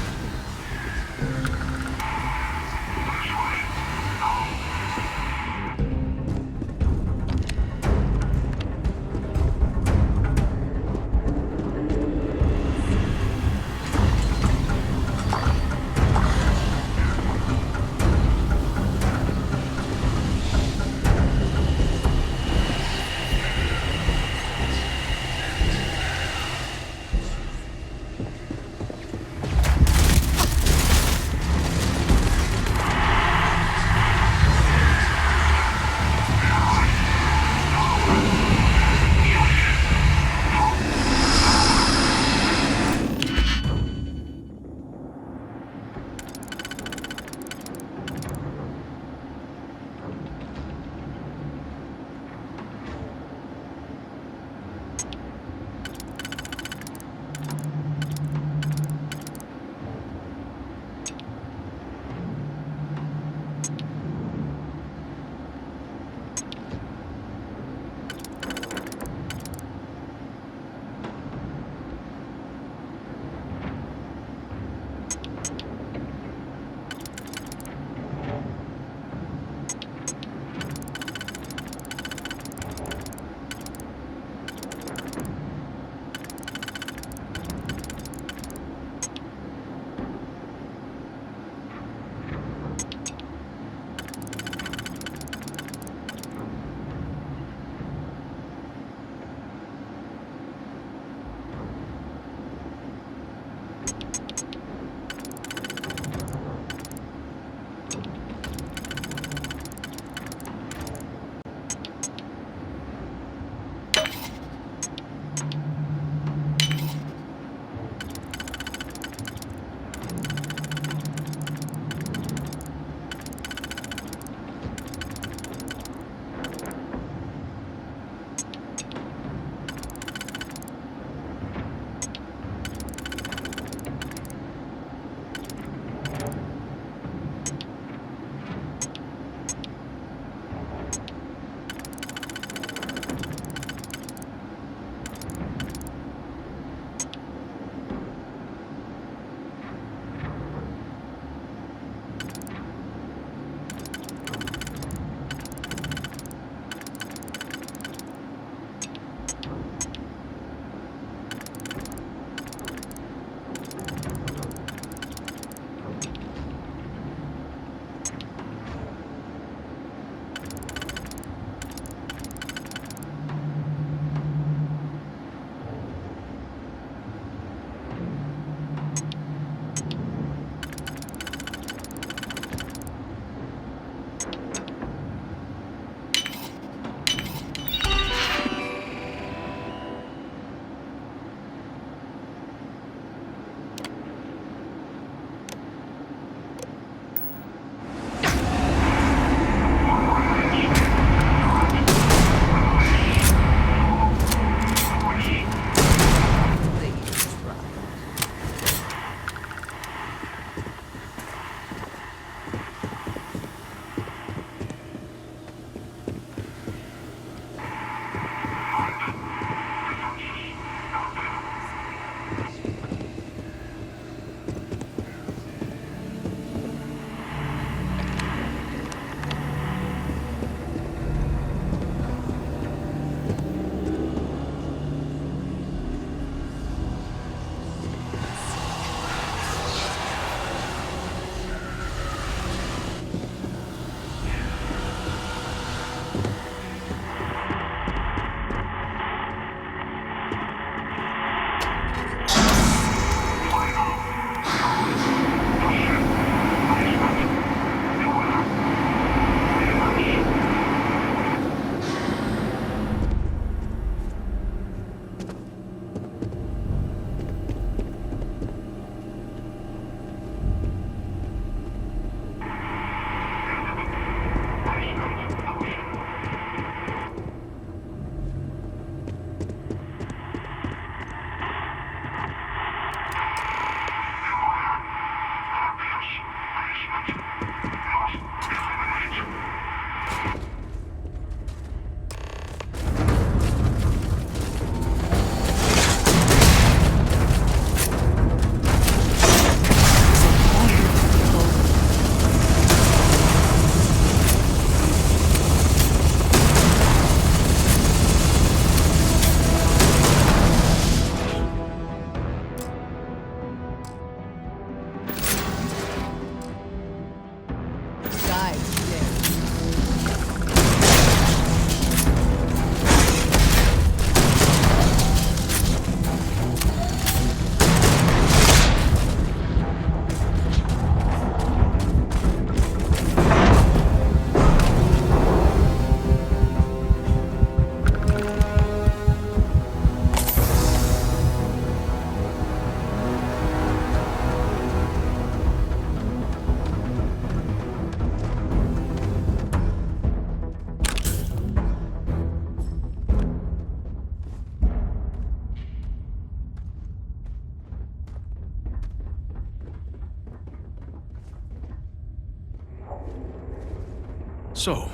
So,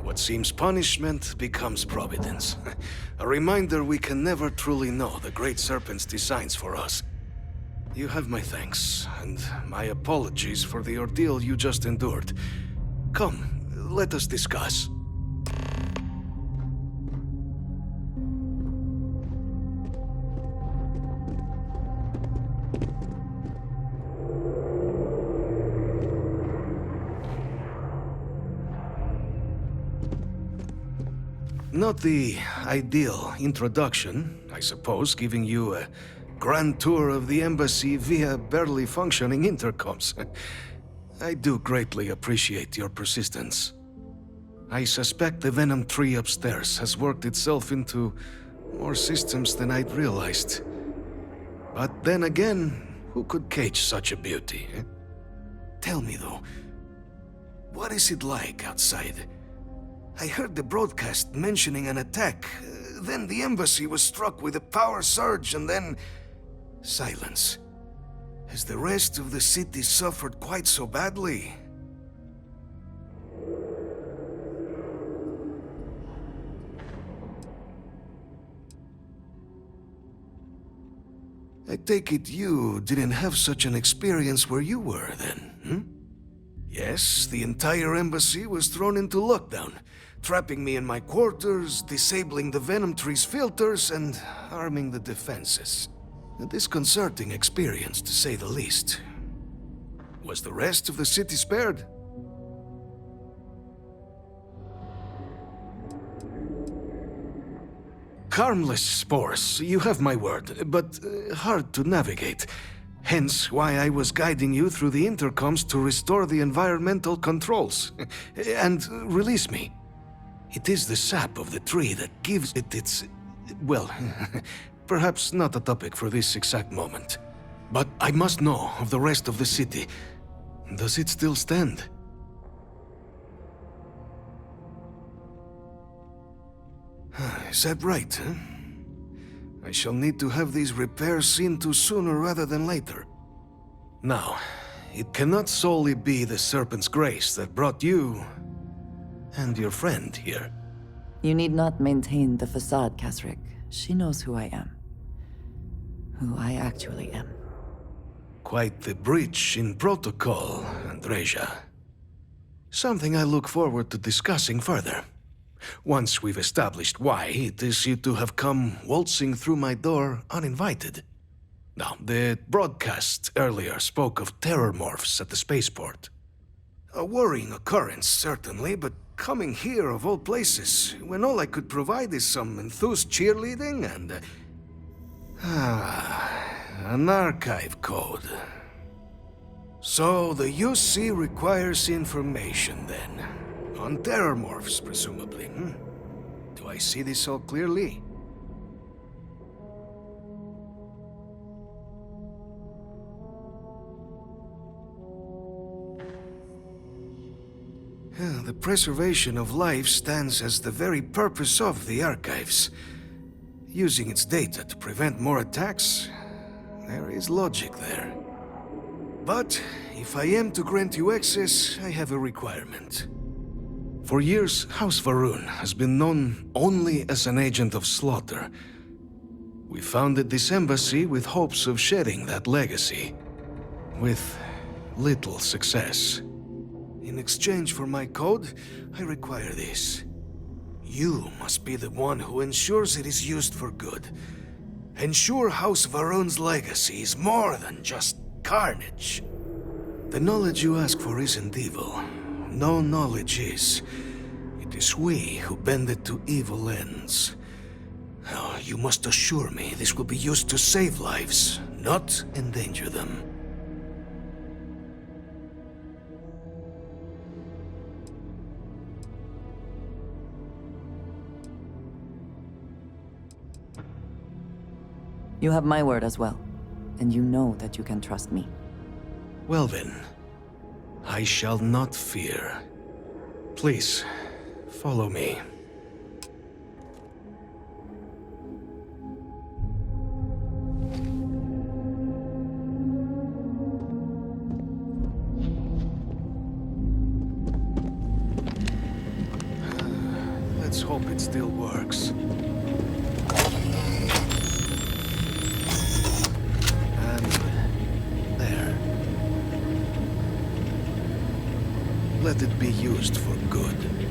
what seems punishment becomes providence. A reminder we can never truly know the Great Serpent's designs for us. You have my thanks, and my apologies for the ordeal you just endured. Come, let us discuss. Not the ideal introduction, I suppose, giving you a grand tour of the embassy via barely functioning intercoms. I do greatly appreciate your persistence. I suspect the Venom tree upstairs has worked itself into more systems than I'd realized. But then again, who could cage such a beauty? Tell me though, what is it like outside? I heard the broadcast mentioning an attack, then the embassy was struck with a power surge, and then silence. Has the rest of the city suffered quite so badly? I take it you didn't have such an experience where you were then, Yes, the entire embassy was thrown into lockdown, trapping me in my quarters, disabling the Venom tree's filters, and arming the defenses. A disconcerting experience, to say the least. Was the rest of the city spared? Harmless spores, you have my word, but hard to navigate. Hence why I was guiding you through the intercoms to restore the environmental controls. And release me. It is the sap of the tree that gives it its... well, perhaps not a topic for this exact moment. But I must know of the rest of the city. Does it still stand? Is that right, huh? I shall need to have these repairs seen to sooner rather than later. Now, it cannot solely be the Serpent's grace that brought you and your friend here. You need not maintain the facade, Kasric. She knows who I am. Who I actually am. Quite the breach in protocol, Andreja. Something I look forward to discussing further. Once we've established why it is you two have come waltzing through my door uninvited. Now, the broadcast earlier spoke of terror morphs at the spaceport. A worrying occurrence, certainly, but coming here of all places, when all I could provide is some enthused cheerleading and... an archive code. So the UC requires information, then. On terror morphs, presumably, Do I see this all clearly? The preservation of life stands as the very purpose of the archives. Using its data to prevent more attacks, there is logic there. But if I am to grant you access, I have a requirement. For years, House Varun has been known only as an agent of slaughter. We founded this embassy with hopes of shedding that legacy, with little success. In exchange for my code, I require this. You must be the one who ensures it is used for good. Ensure House Varun's legacy is more than just carnage. The knowledge you ask for isn't evil. No knowledge is. It is we who bend it to evil ends. Oh, you must assure me this will be used to save lives, not endanger them. You have my word as well, and you know that you can trust me. Well then, I shall not fear. Please, follow me. hope it still works. And there. Let it be used for good.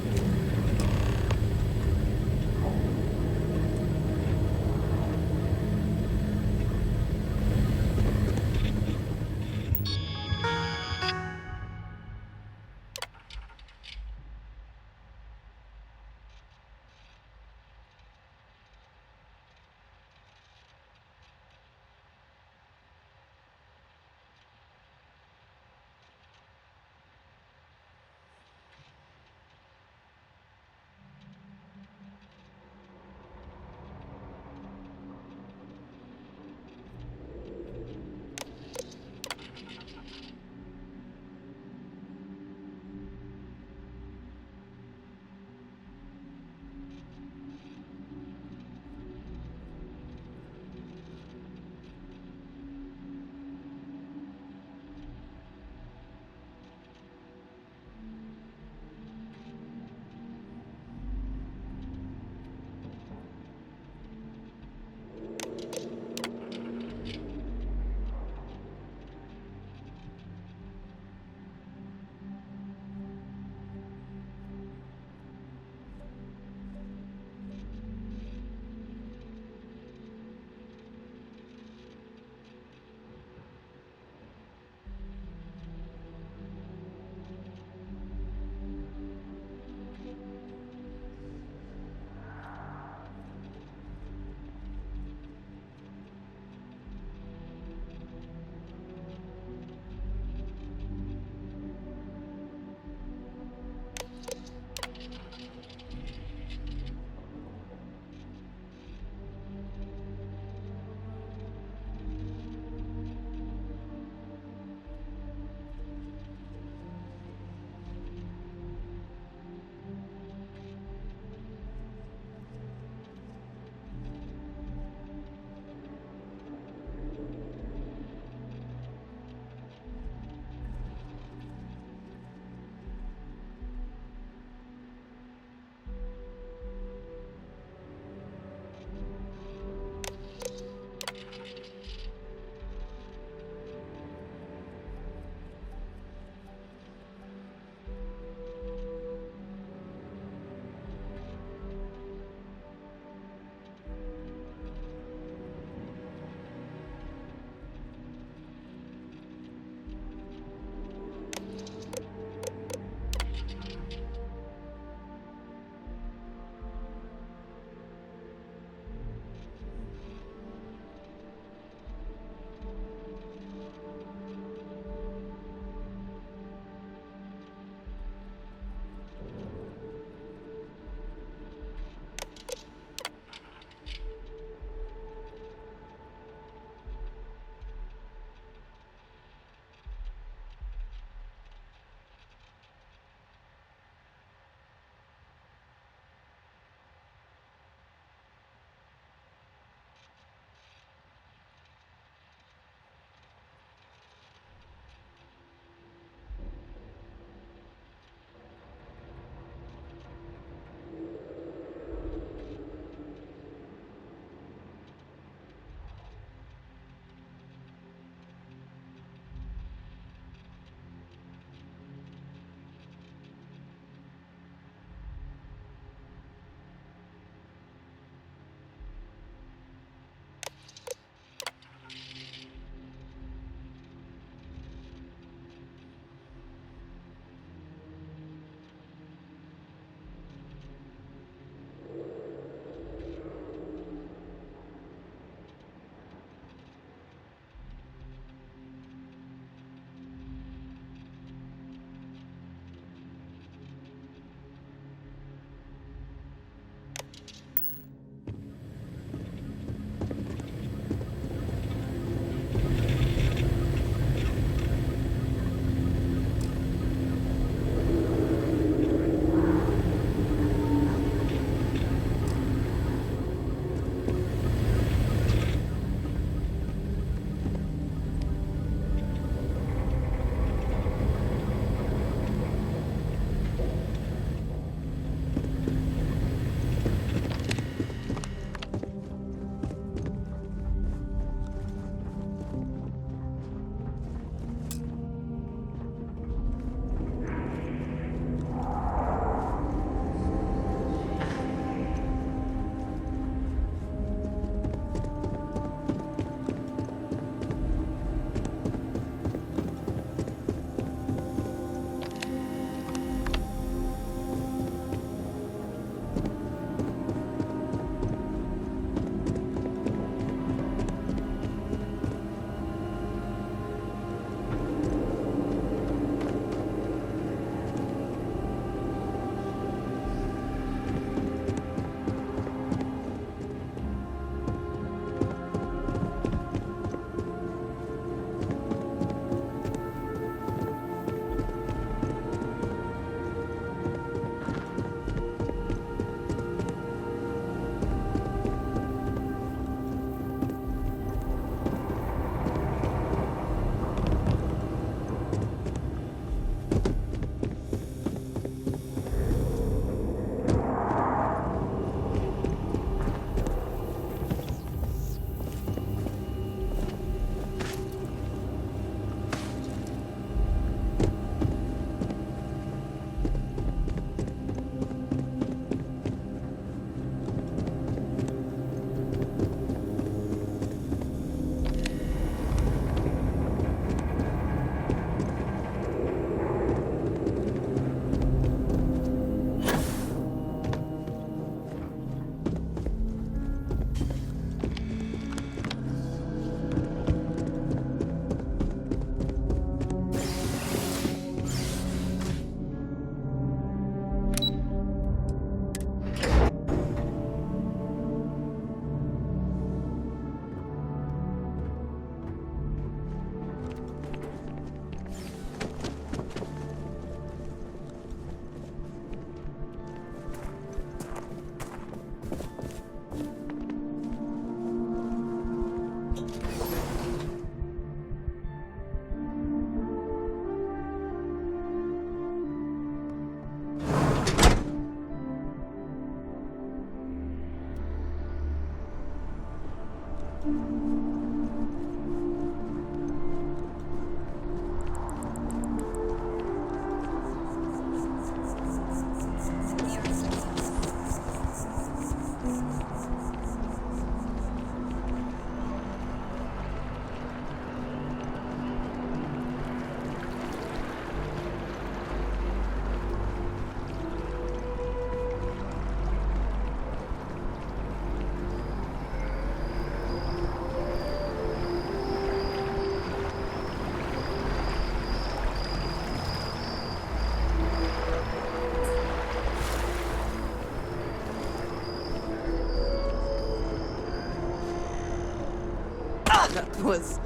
That was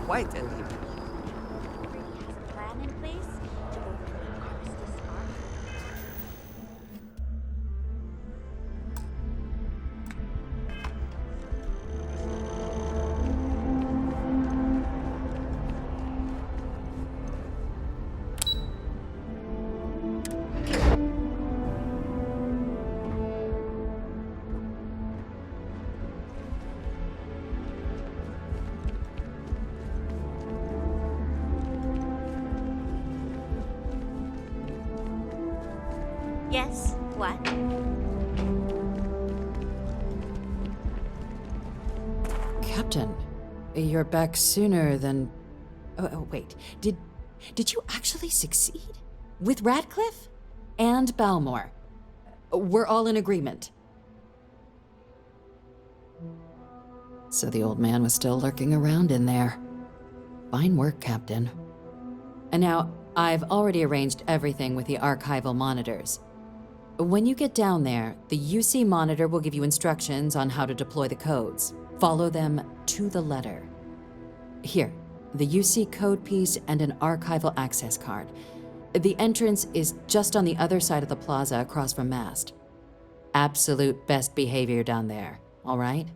quite a leap. Plan in place to go through the Arstis arc. Yes, what? Captain, you're back sooner than... Oh, wait. Did you actually succeed? With Radcliffe? And Balmore? We're all in agreement. So the old man was still lurking around in there. Fine work, Captain. And now, I've already arranged everything with the archival monitors. When you get down there, the UC monitor will give you instructions on how to deploy the codes. Follow them to the letter. Here, the UC code piece and an archival access card. The entrance is just on the other side of the plaza across from Mast. Absolute best behavior down there, all right?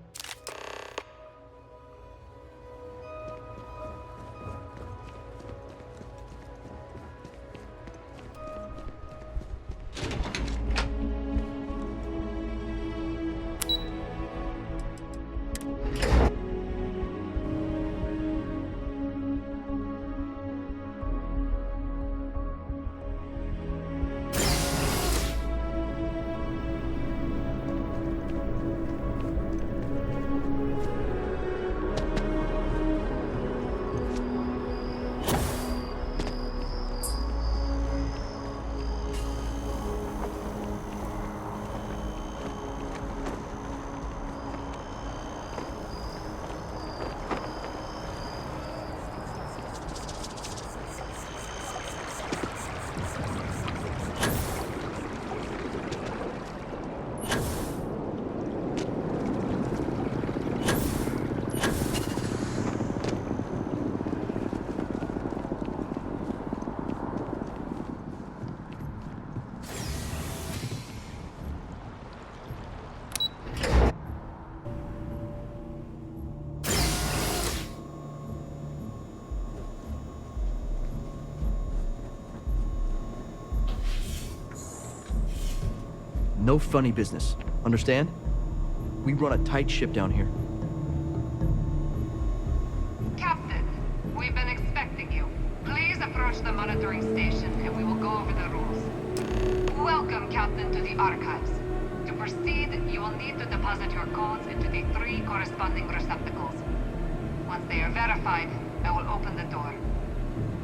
No funny business. Understand? We run a tight ship down here. Captain, we've been expecting you. Please approach the monitoring station and we will go over the rules. Welcome, Captain, to the archives. To proceed, you will need to deposit your codes into the 3 corresponding receptacles. Once they are verified, I will open the door.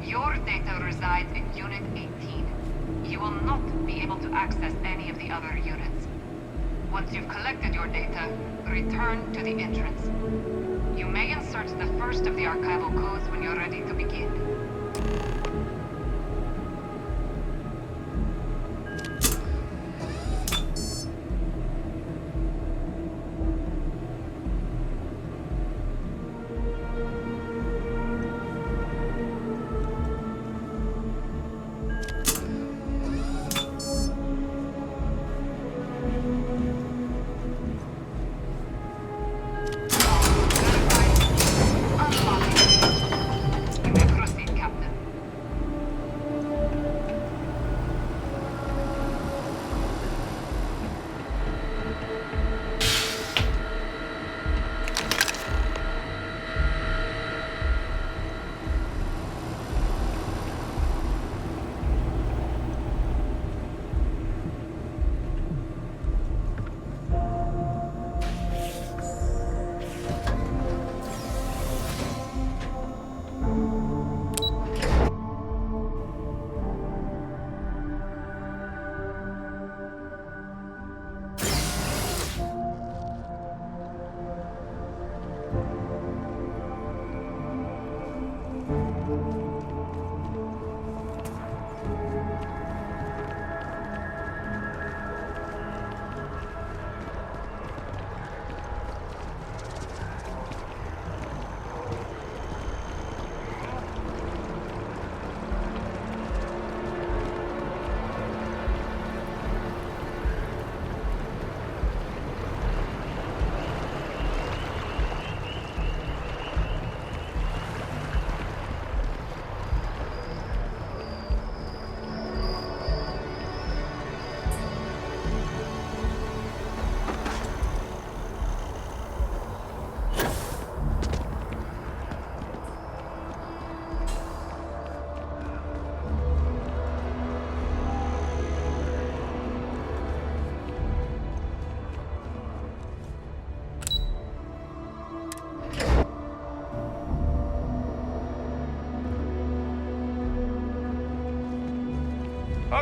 Your data resides in Unit 18. You will not be able to access any of the other units. Once you've collected your data, return to the entrance. You may insert the first of the archival codes when you're ready to begin. You may proceed.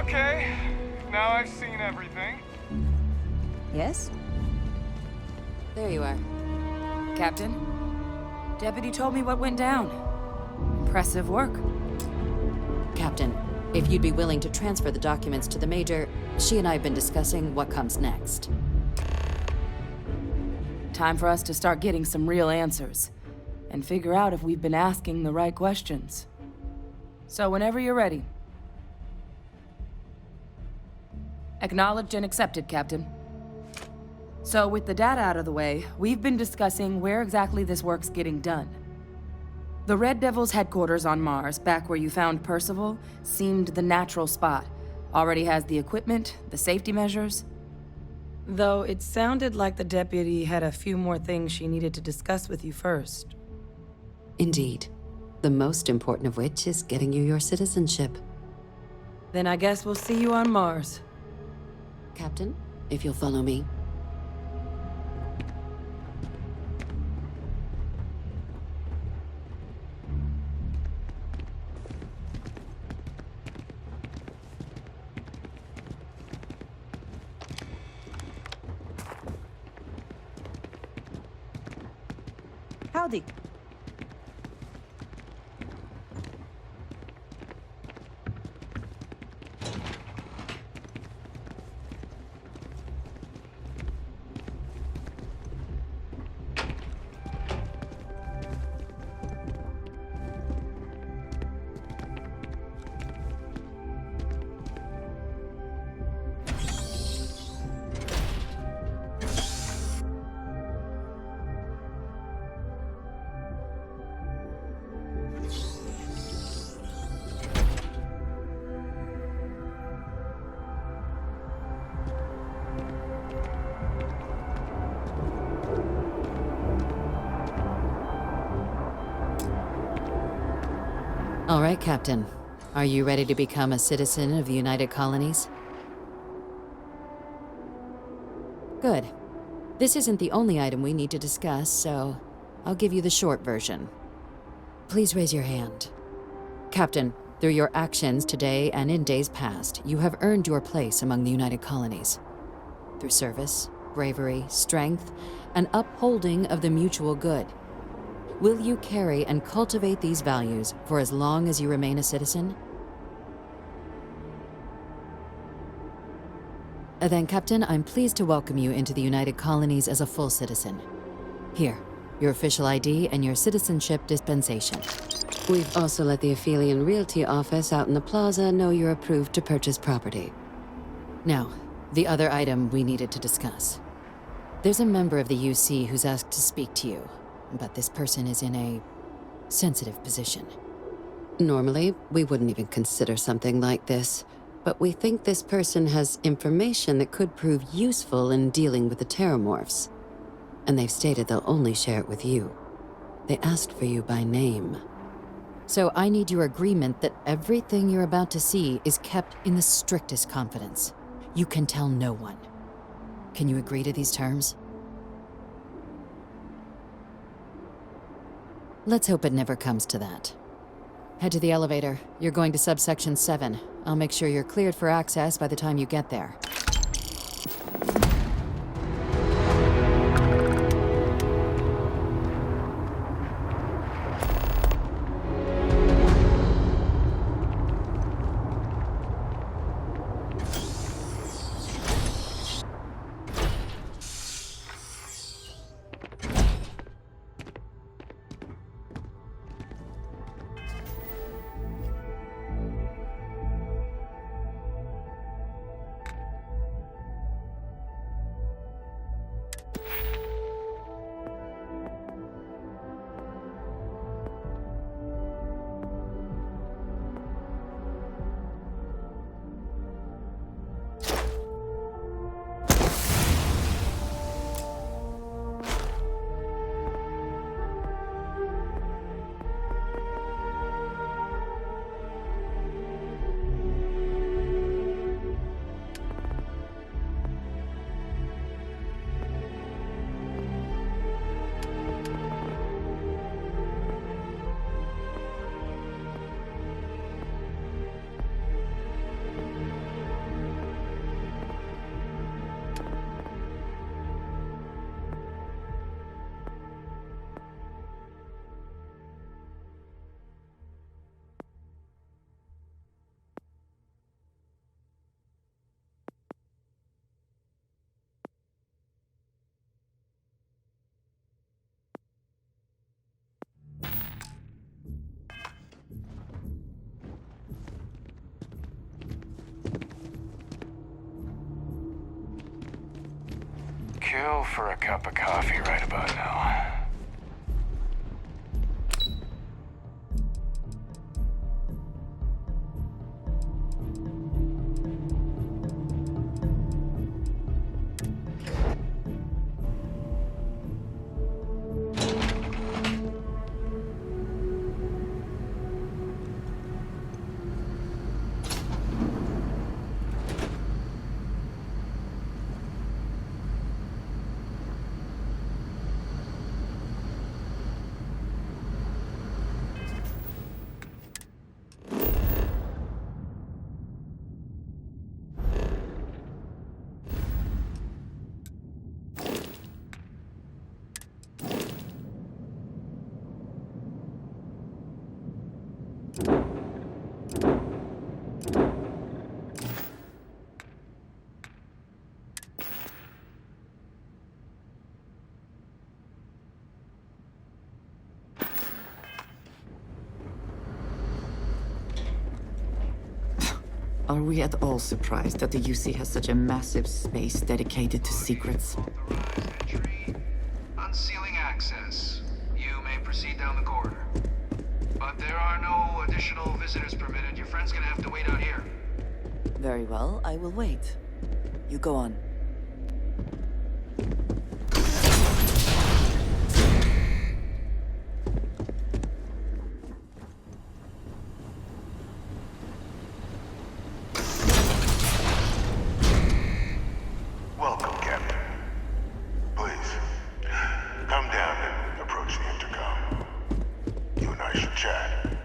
Okay, now I've seen everything. Yes? There you are. Captain, Deputy told me what went down. Impressive work. Captain, if you'd be willing to transfer the documents to the Major, she and I have been discussing what comes next. Time for us to start getting some real answers, and figure out if we've been asking the right questions. So whenever you're ready. Acknowledged and accepted, Captain. So with the data out of the way, we've been discussing where exactly this work's getting done. The Red Devil's headquarters on Mars, back where you found Percival, seemed the natural spot. Already has the equipment, the safety measures. Though it sounded like the deputy had a few more things she needed to discuss with you first. Indeed. The most important of which is getting you your citizenship. Then I guess we'll see you on Mars. Captain, if you'll follow me. Howdy. All right, Captain. Are you ready to become a citizen of the United Colonies? Good. This isn't the only item we need to discuss, so I'll give you the short version. Please raise your hand. Captain, through your actions today and in days past, you have earned your place among the United Colonies. Through service, bravery, strength, and upholding of the mutual good. Will you carry and cultivate these values for as long as you remain a citizen? Then, Captain, I'm pleased to welcome you into the United Colonies as a full citizen. Here, your official ID and your citizenship dispensation. We've also let the Aphelion Realty office out in the plaza know you're approved to purchase property. Now, the other item we needed to discuss. There's a member of the UC who's asked to speak to you, but this person is in a sensitive position. Normally, we wouldn't even consider something like this, but we think this person has information that could prove useful in dealing with the Terramorphs. And they've stated they'll only share it with you. They asked for you by name. So I need your agreement that everything you're about to see is kept in the strictest confidence. You can tell no one. Can you agree to these terms? Let's hope it never comes to that. Head to the elevator. You're going to subsection 7. I'll make sure you're cleared for access by the time you get there. kill for a cup of coffee right about now. Are we at all surprised that the UC has such a massive space dedicated to secrets? Unsealing access. You may proceed down the corridor. But there are no additional visitors permitted. Your friend's gonna have to wait out here. Very well, I will wait. You go on. Welcome, Captain. Please, come down and approach the intercom. You and I should chat.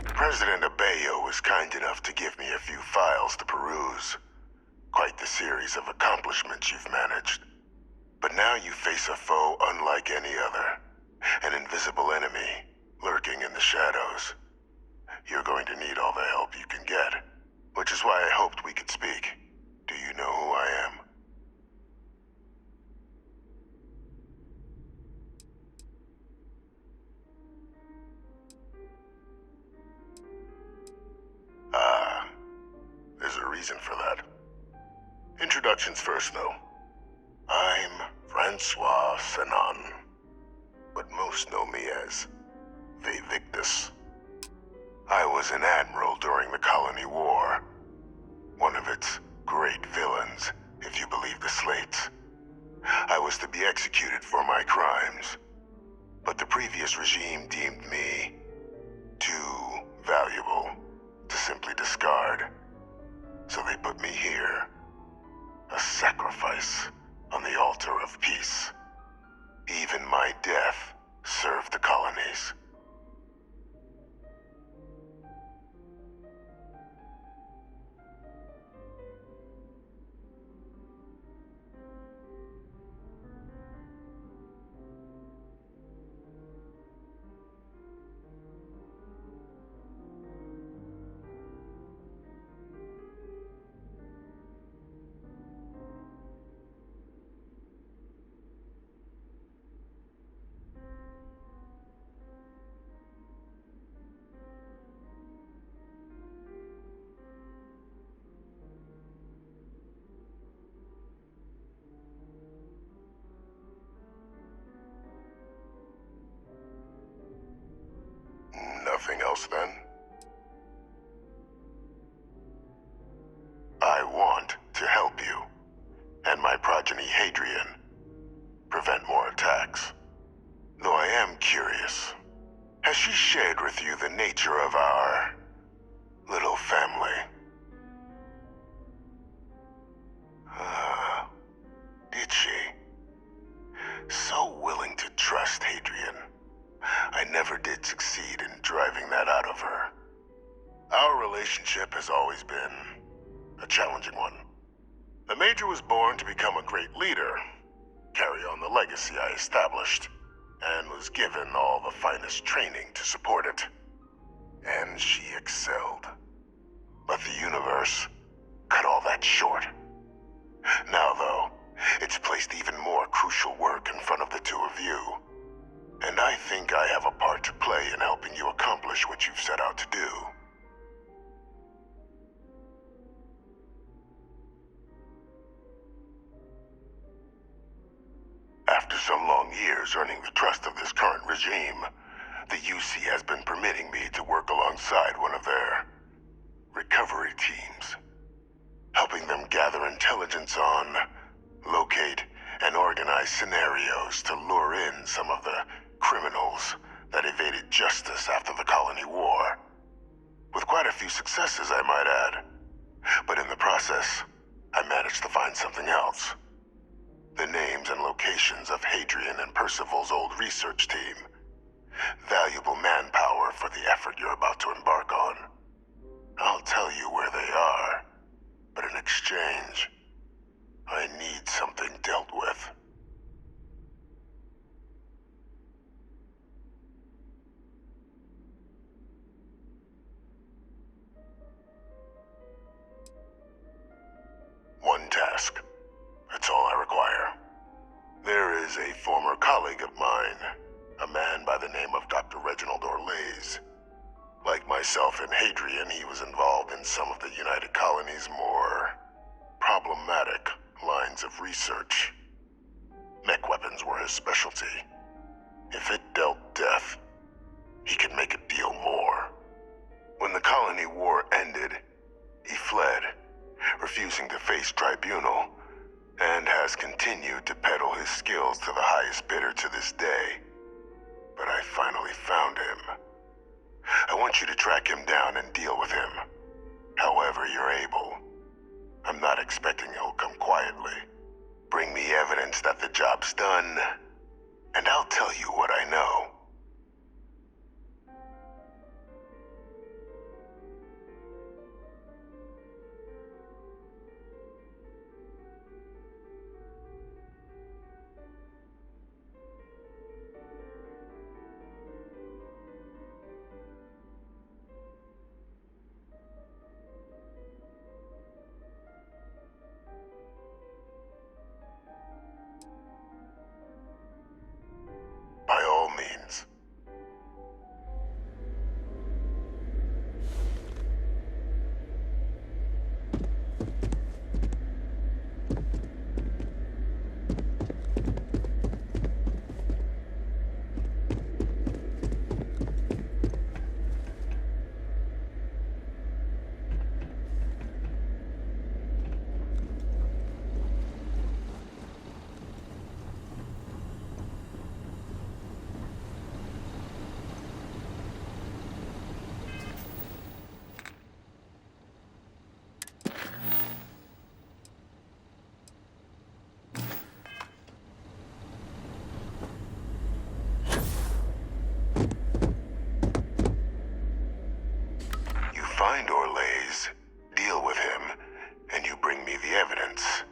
President Abeyo was kind enough to give me a few files to peruse. Quite the series of accomplishments you've managed. But now you face a foe unlike any other. An invisible enemy, lurking in the shadows. You're going to need all the help you can get, which is why I hoped we could speak. Do you know who I am? There's a reason for that. Introductions first, though. I'm Francois Sanon, but most know me as Victus. I was an admiral during the Colony War. One of its great villains, if you believe the slates. I was to be executed for my crimes, but the previous regime deemed me too valuable to simply discard. So they put me here, a sacrifice on the altar of peace. Even my death served the colonies. Nothing else, then? I want to help you, and my progeny Hadrian, prevent more attacks. Though I am curious, has she shared with you the nature of our little family? Did she? So willing to trust Hadrian. I never did succeed in driving that out of her. Our relationship has always been a challenging one. The Major was born to become a great leader, carry on the legacy I established, and was given all the finest training to support it. And she excelled. But the universe cut all that short. Now, though, it's placed even more crucial work in front of the two of you. And I think I have a part to play in helping you accomplish what you've set out to do. After some long years earning the trust of this current regime, the UC has been permitting me to work alongside one of their recovery teams, helping them gather intelligence on, locate, and organize scenarios to lure in some of the criminals that evaded justice after the Colony War. With quite a few successes, I might add. But in the process, I managed to find something else. The names and locations of Hadrian and Percival's old research team. Valuable manpower for the effort you're about to embark on. I'll tell you where they are, but in exchange, I need something dealt with. One task. That's all I require. There is a former colleague of mine, a man by the name of Dr. Reginald Orlaise. Like myself and Hadrian, he was involved in some of the United Colony's more problematic lines of research. Mech weapons were his specialty. If it dealt death, he could make a deal more. When the Colony War ended, he fled, refusing to face tribunal, and has continued to peddle his skills to the highest bidder to this day. But I finally found him. I want you to track him down and deal with him, however you're able. I'm not expecting he'll come quietly. Bring me evidence that the job's done, and I'll tell you what I know. By all means. Find Orlaise, deal with him, and you bring me the evidence.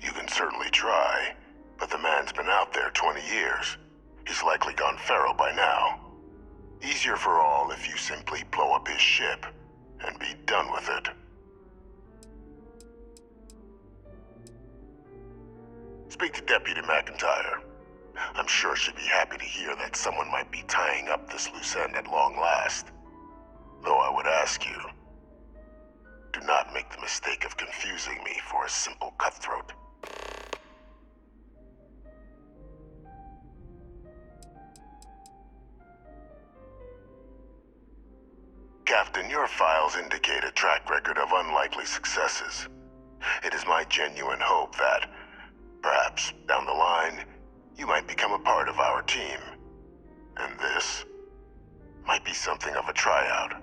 You can certainly try, but the man's been out there 20 years. He's likely gone feral by now. Easier for all if you simply blow up his ship and be done with it. Speak to Deputy McIntyre. I'm sure she'd be happy to hear that someone might be tying up this loose end at long last. Though I would ask you, do not make the mistake of confusing me for a simple cutthroat. Captain, your files indicate a track record of unlikely successes. It is my genuine hope that, perhaps, down the line, you might become a part of our team. And this might be something of a tryout.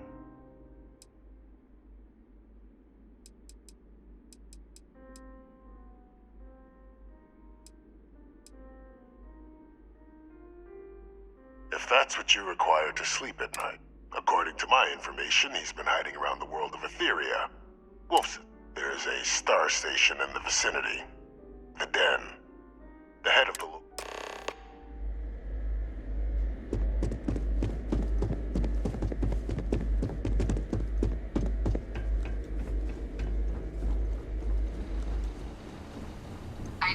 If that's what you require to sleep at night. According to my information, he's been hiding around the world of Etheria. Wolfson, there is a star station in the vicinity. The Den. The head of the...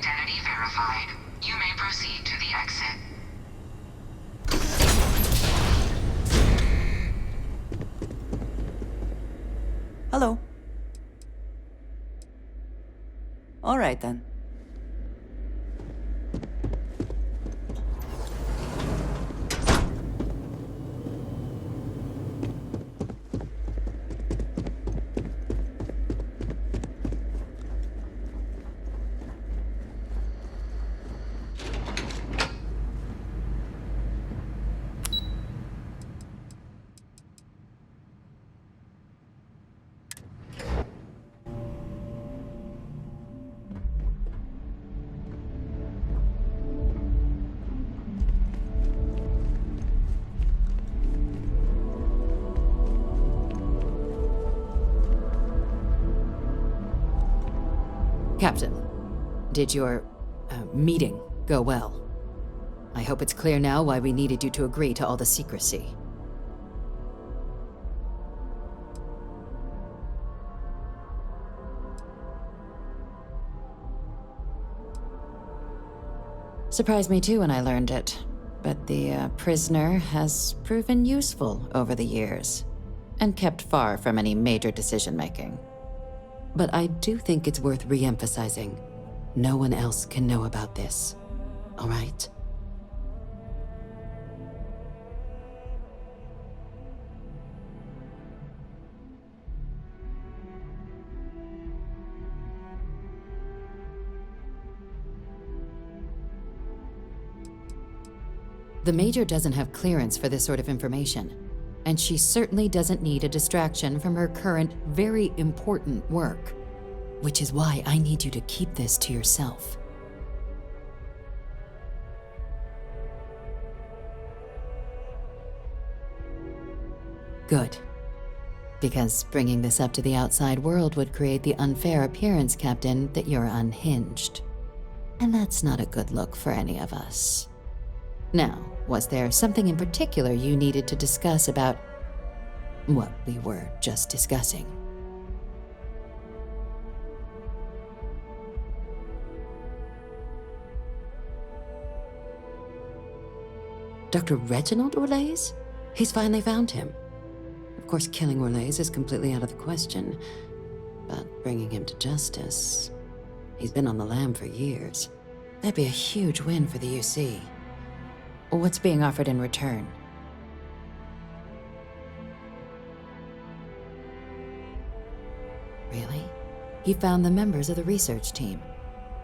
Identity verified. You may proceed to the exit. Hello. All right then. Captain, did your meeting go well? I hope it's clear now why we needed you to agree to all the secrecy. Surprised me too when I learned it, but the prisoner has proven useful over the years, and kept far from any major decision-making. But I do think it's worth re-emphasizing. No one else can know about this, all right? The Major doesn't have clearance for this sort of information, and she certainly doesn't need a distraction from her current, very important work. Which is why I need you to keep this to yourself. Good. Because bringing this up to the outside world would create the unfair appearance, Captain, that you're unhinged. And that's not a good look for any of us. Now, was there something in particular you needed to discuss about what we were just discussing? Dr. Reginald Orlaise? He's finally found him. Of course, killing Orlaise is completely out of the question, but bringing him to justice... He's been on the lam for years. That'd be a huge win for the UC. What's being offered in return? Really? He found the members of the research team.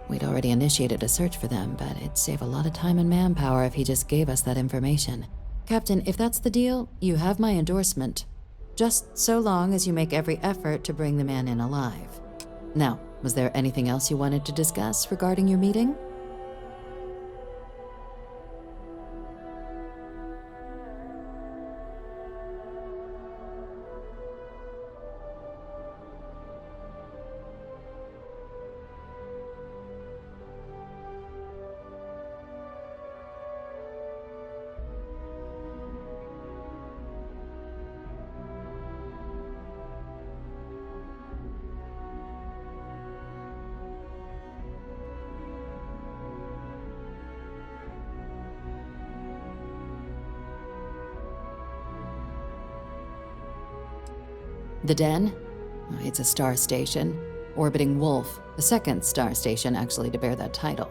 We'd already initiated a search for them, but it'd save a lot of time and manpower if he just gave us that information. Captain, if that's the deal, you have my endorsement. Just so long as you make every effort to bring the man in alive. Now, was there anything else you wanted to discuss regarding your meeting? The Den? It's a star station, orbiting Wolf, the second star station actually to bear that title.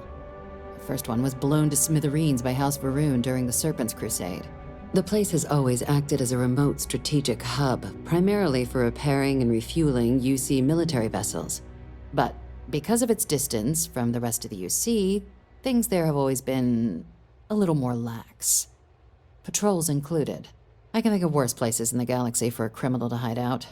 The first one was blown to smithereens by House Varun during the Serpent's Crusade. The place has always acted as a remote strategic hub, primarily for repairing and refueling UC military vessels. But because of its distance from the rest of the UC, things there have always been a little more lax. Patrols included. I can think of worse places in the galaxy for a criminal to hide out.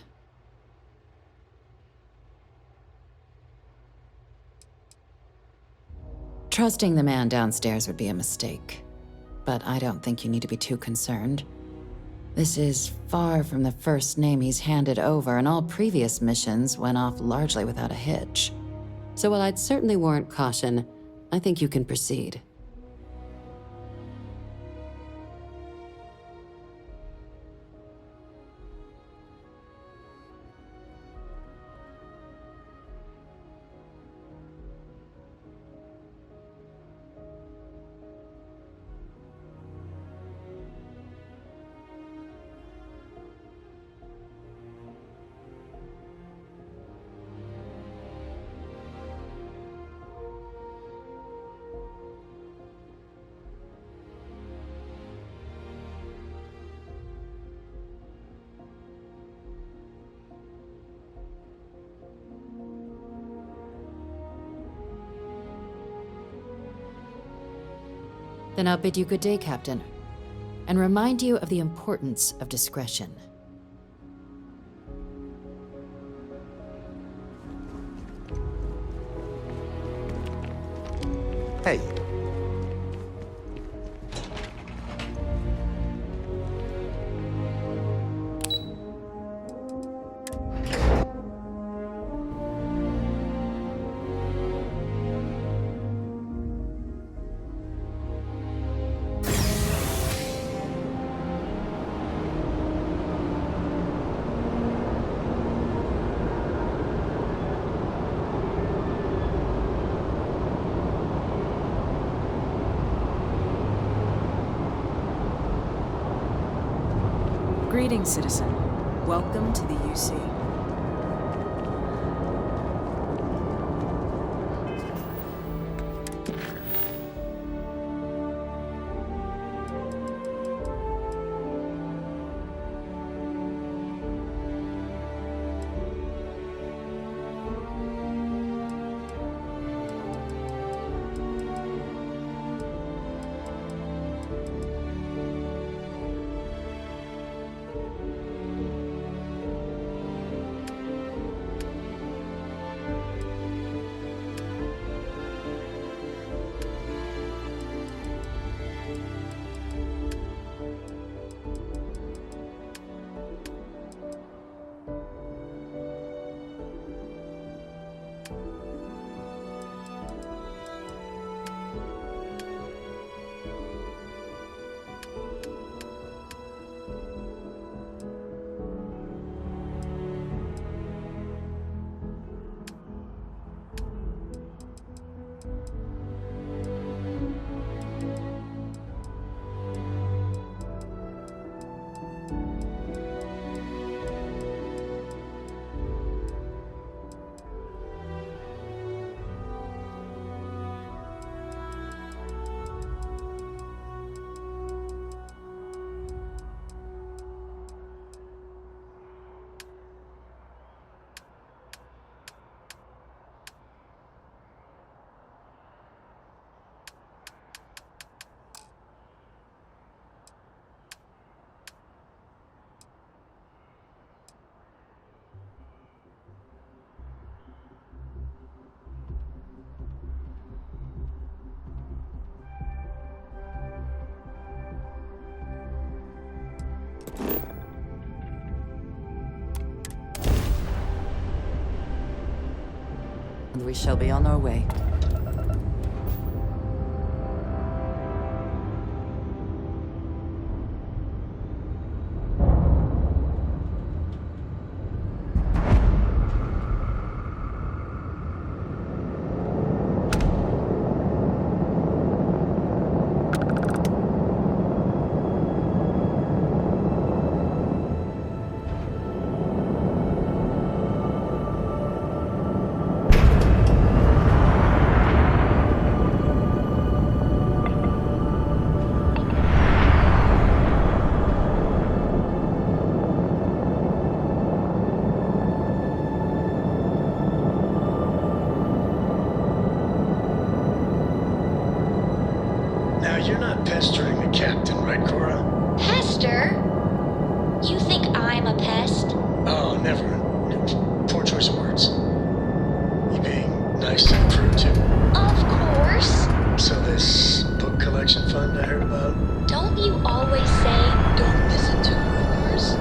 Trusting the man downstairs would be a mistake, but I don't think you need to be too concerned. This is far from the first name he's handed over, and all previous missions went off largely without a hitch. So while I'd certainly warrant caution, I think you can proceed. Then I'll bid you good day, Captain, and remind you of the importance of discretion. Hey. Greetings, citizen. Welcome to the UC. And we shall be on our way. Now, you're not pestering the captain, right, Cora? Pester? You think I'm a pest? Oh, never. Poor choice of words. You being nice to the crew, too? Of course. So this book collection fund I heard about? Don't you always say, don't listen to rumors?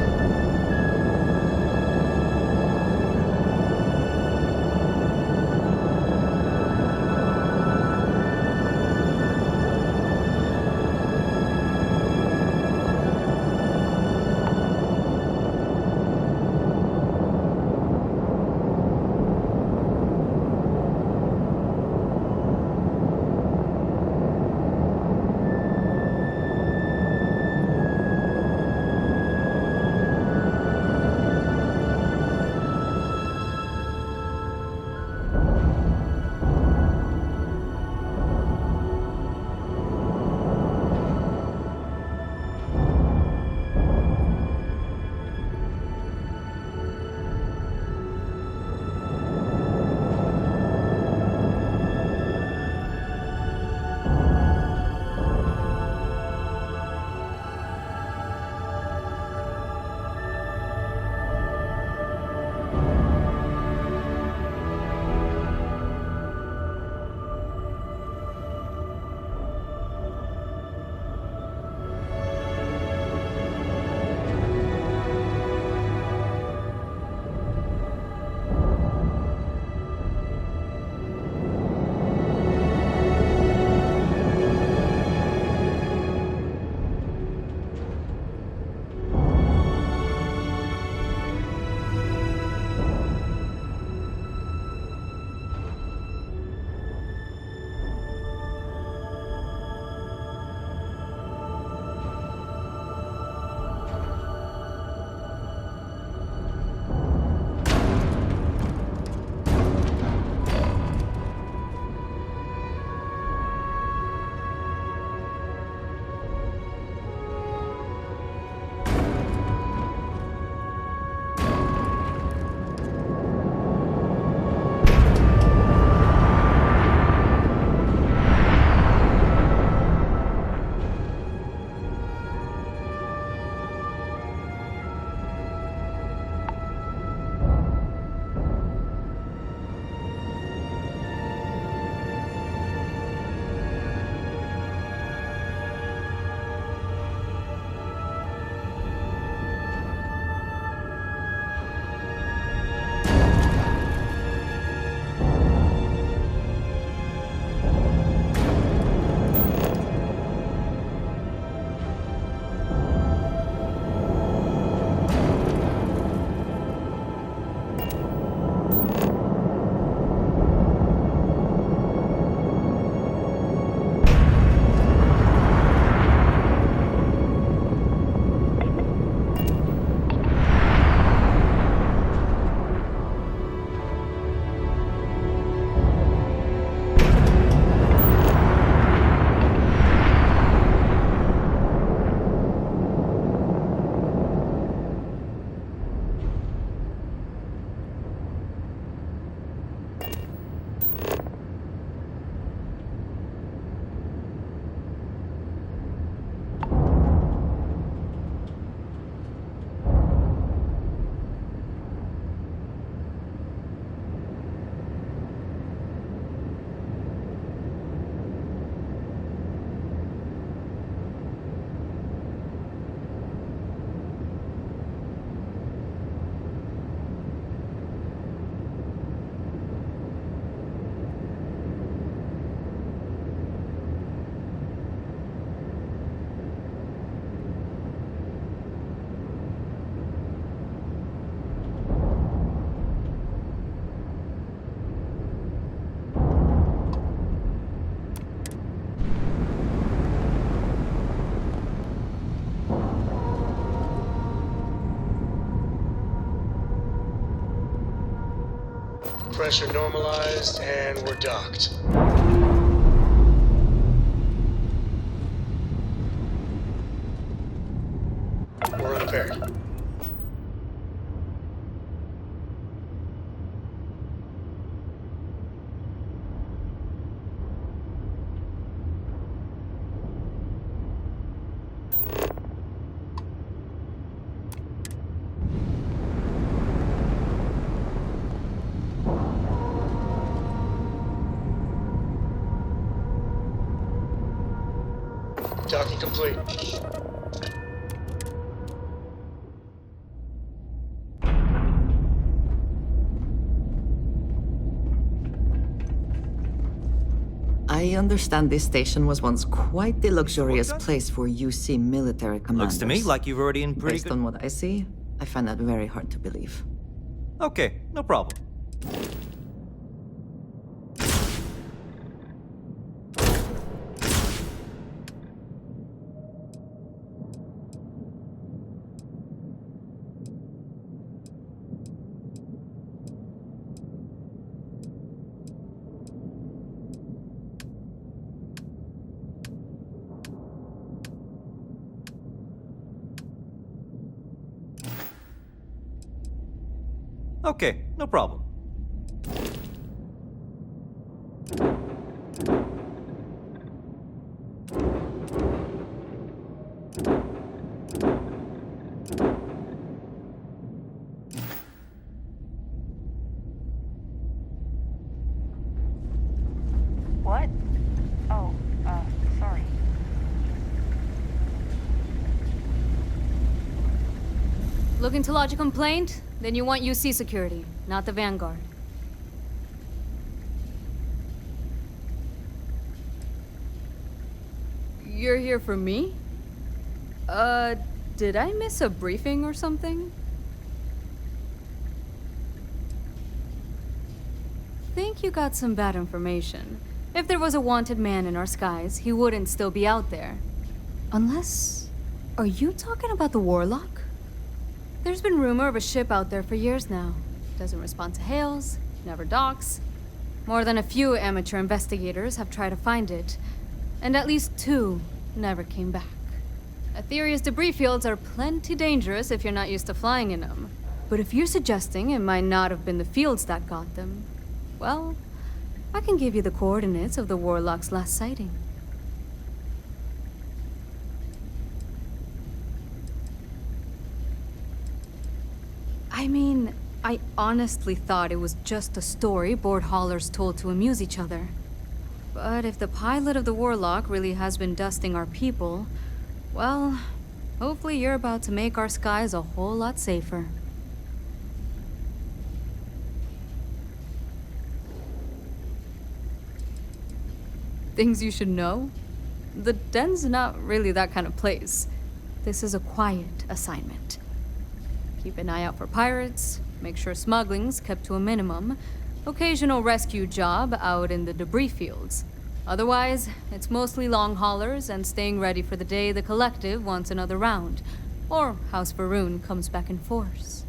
pressure normalized, and we're docked. We're unpaired. Docking complete. I understand this station was once quite the luxurious place for UC military commanders. Looks to me like you've already in pretty Based on what I see, I find that very hard to believe. Okay, no problem. Okay, no problem. What? Oh, sorry. Looking to lodge a complaint? Then you want UC security, not the Vanguard. You're here for me? Did I miss a briefing or something? Think you got some bad information. If there was a wanted man in our skies, he wouldn't still be out there. Unless... Are you talking about the Warlock? There's been rumor of a ship out there for years now. Doesn't respond to hails, never docks. More than a few amateur investigators have tried to find it, and at least 2 never came back. Aetheria's debris fields are plenty dangerous if you're not used to flying in them. But if you're suggesting it might not have been the fields that got them, well, I can give you the coordinates of the Warlock's last sighting. I mean, I honestly thought it was just a story board haulers told to amuse each other. But if the pilot of the Warlock really has been dusting our people, well, hopefully you're about to make our skies a whole lot safer. Things you should know? The den's not really that kind of place. This is a quiet assignment. Keep an eye out for pirates, make sure smuggling's kept to a minimum, occasional rescue job out in the debris fields. Otherwise, it's mostly long haulers and staying ready for the day the Collective wants another round, or House Varun comes back in force.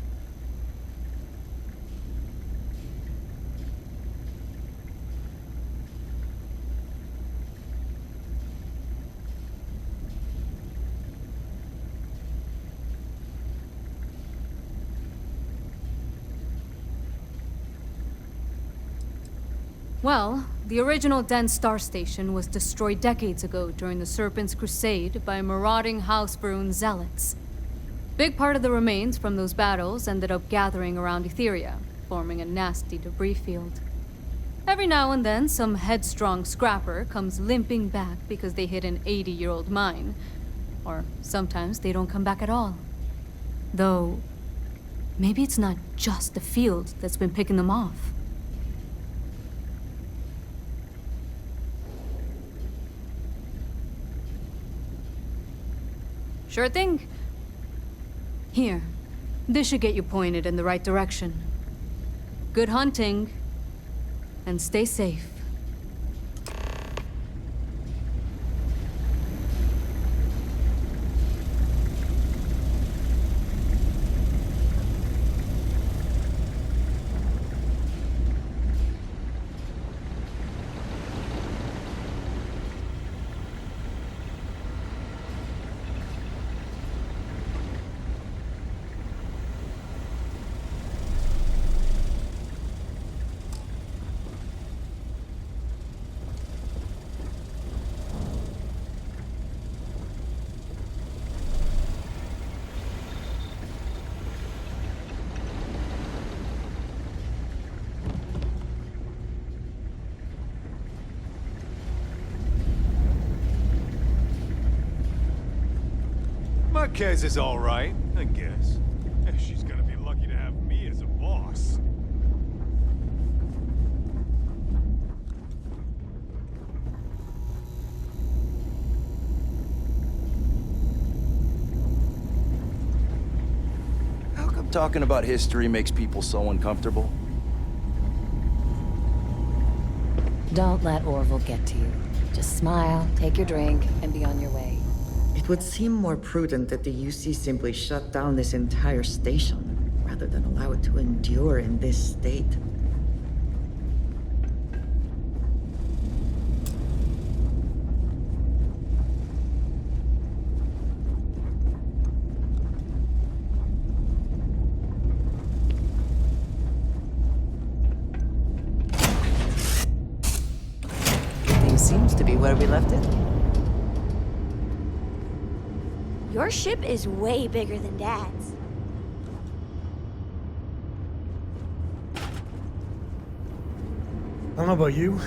Well, the original Den Star Station was destroyed decades ago during the Serpent's Crusade by marauding House Varun zealots. Big part of the remains from those battles ended up gathering around Aetheria, forming a nasty debris field. Every now and then, some headstrong scrapper comes limping back because they hit an 80-year-old mine. Or sometimes they don't come back at all. Though, maybe it's not just the field that's been picking them off. Sure thing. Here, this should get you pointed in the right direction. Good hunting, and stay safe. Marquez is all right, I guess. She's gonna be lucky to have me as a boss. How come talking about history makes people so uncomfortable? Don't let Orville get to you. Just smile, take your drink, and be on your way. It would seem more prudent that the UC simply shut down this entire station, rather than allow it to endure in this state. Everything seems to be where we left it. Your ship is way bigger than Dad's. I don't know about you,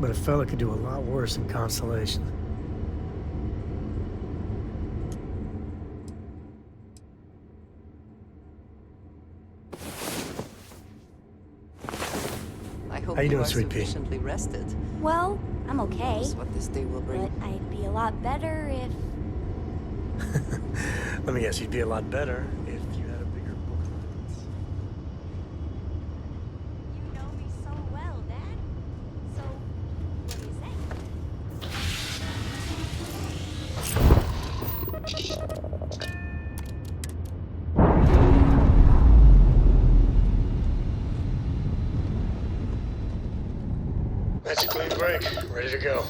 but a fella could do a lot worse in Constellation. I hope How you doing, are Sweet Pea? sufficiently rested. Well, I'm okay. Knows what this day will bring. But I'd be a lot better if... Let me guess, you'd be a lot better if you had a bigger booklet. You know me so well, Dad. So, what do you say? That's a clean break. Ready to go.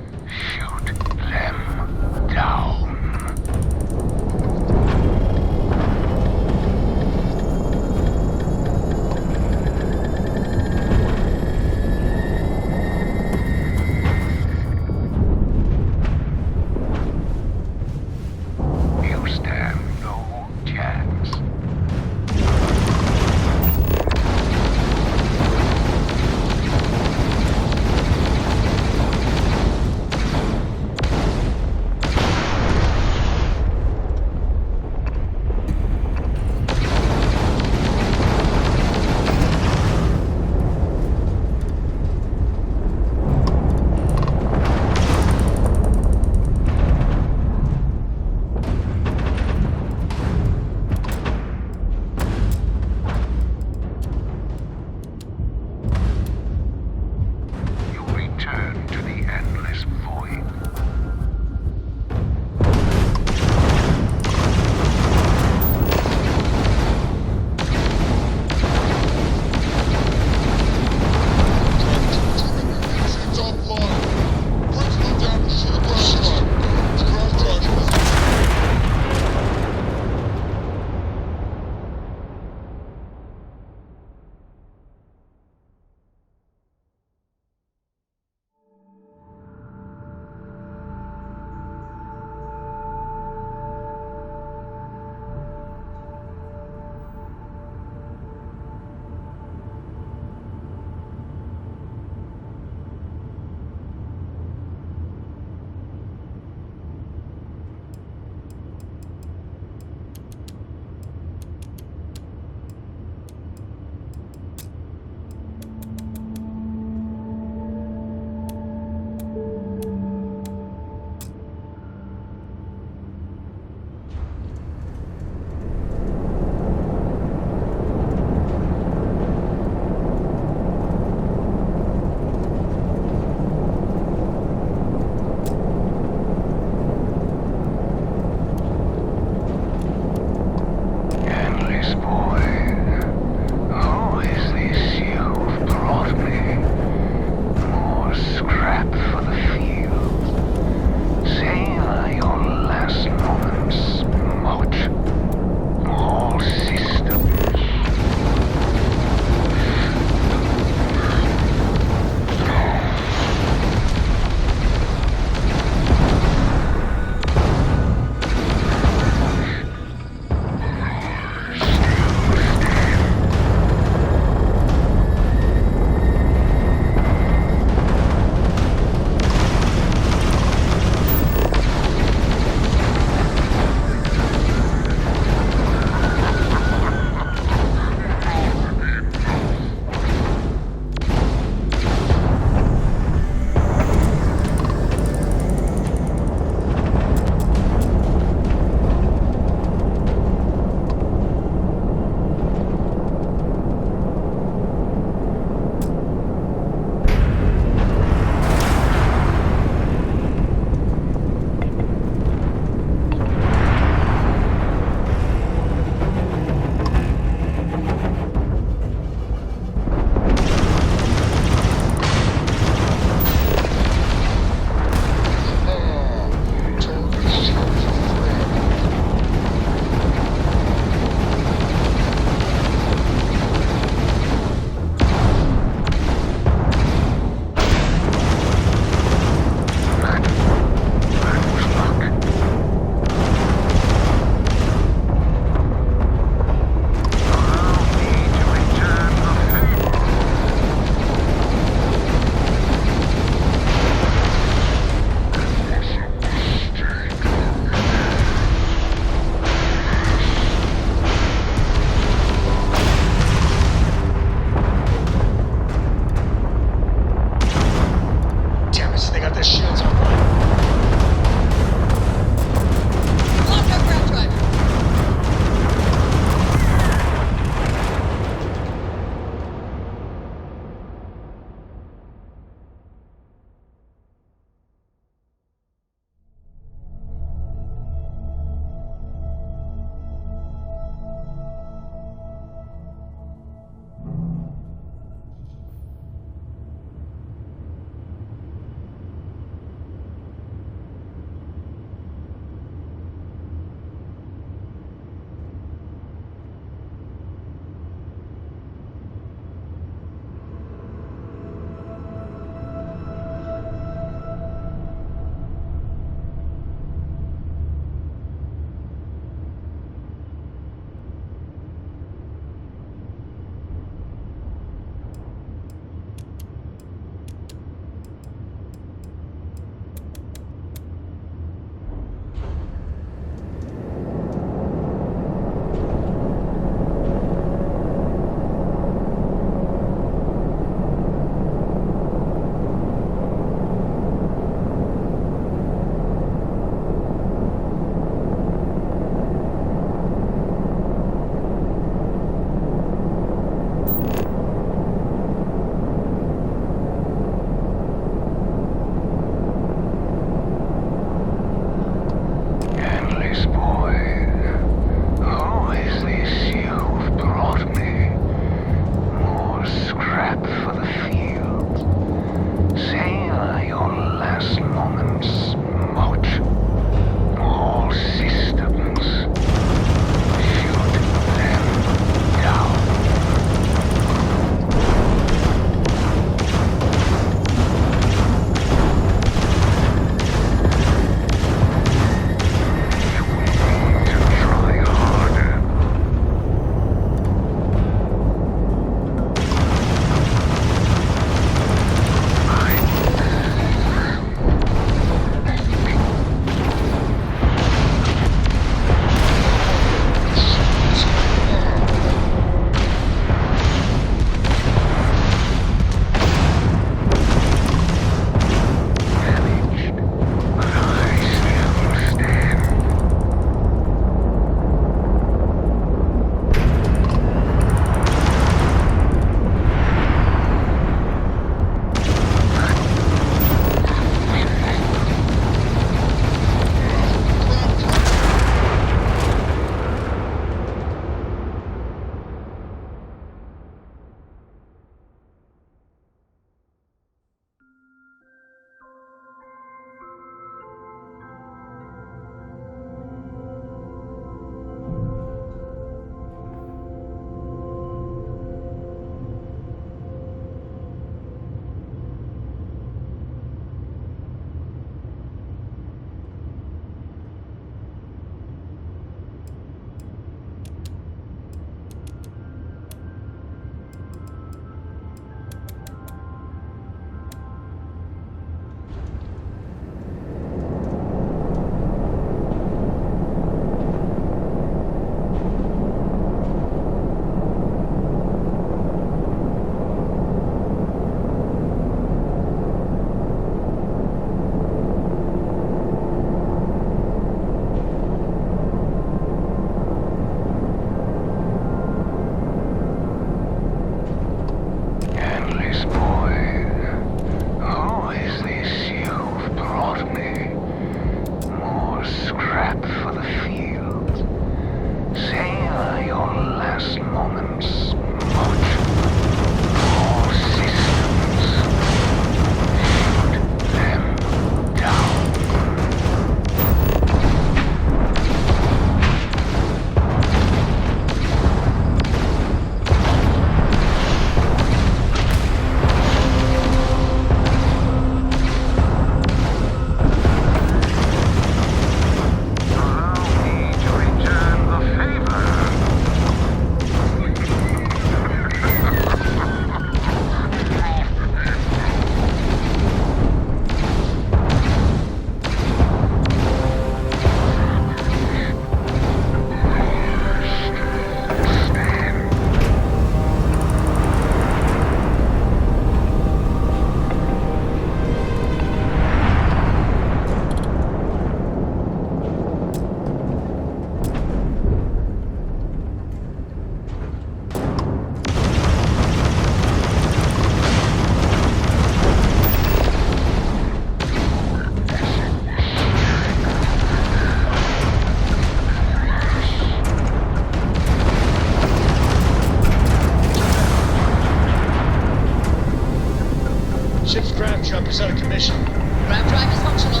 is out of commission. Grab drive is functional.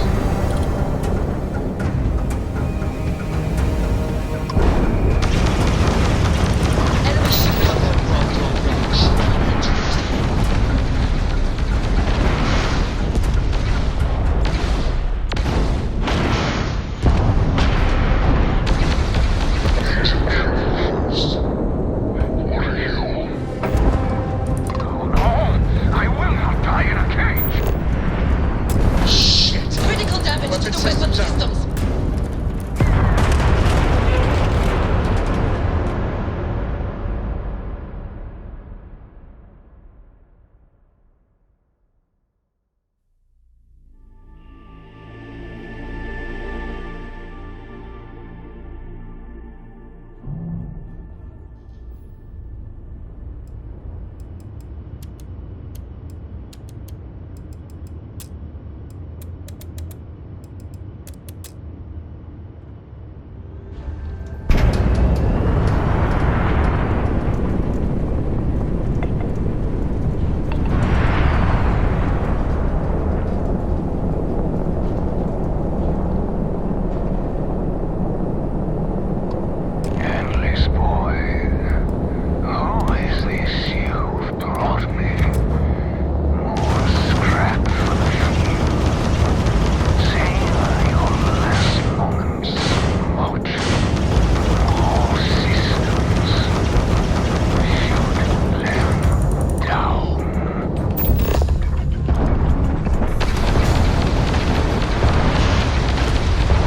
Enemy ship cut that wrong door range. I will not die in a cage! Shit! Critical damage to the weapon systems. Endless boy, who is this you've brought me? More scrap for the field. Savor your last moments. Watch. More systems. Shoot them down.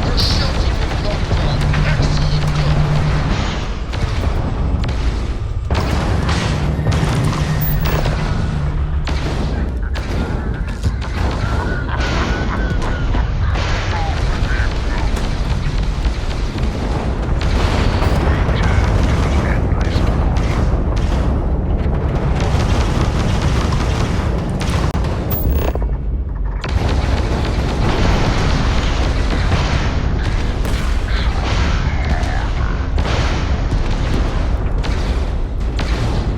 Our shelter will go on.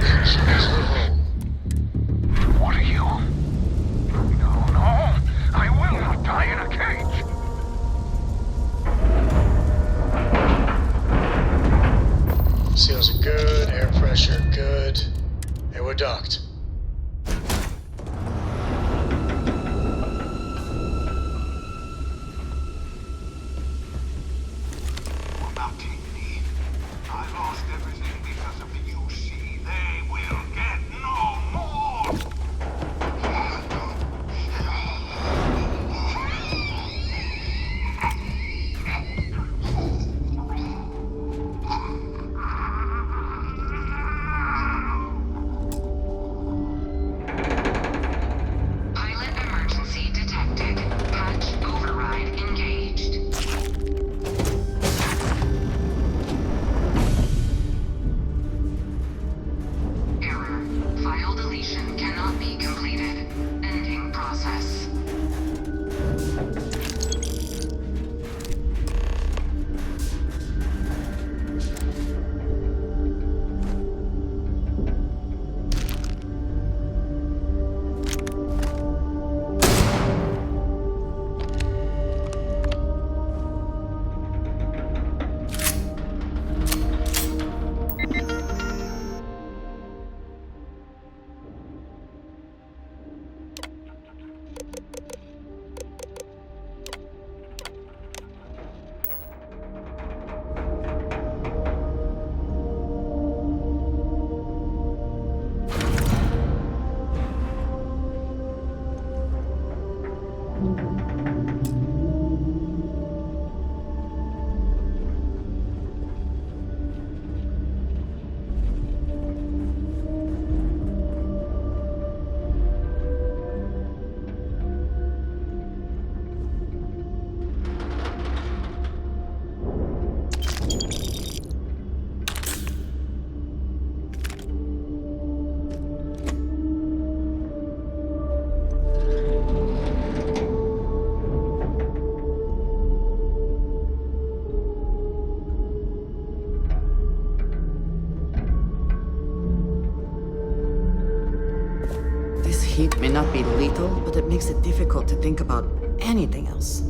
Excellent work. What are you? No, I will not die in a cage. Seals are good, air pressure good. Hey, we're docked. Nothing me. I lost everything because of the UC. They will get no more. heat may not be lethal, but it makes it difficult to think about anything else.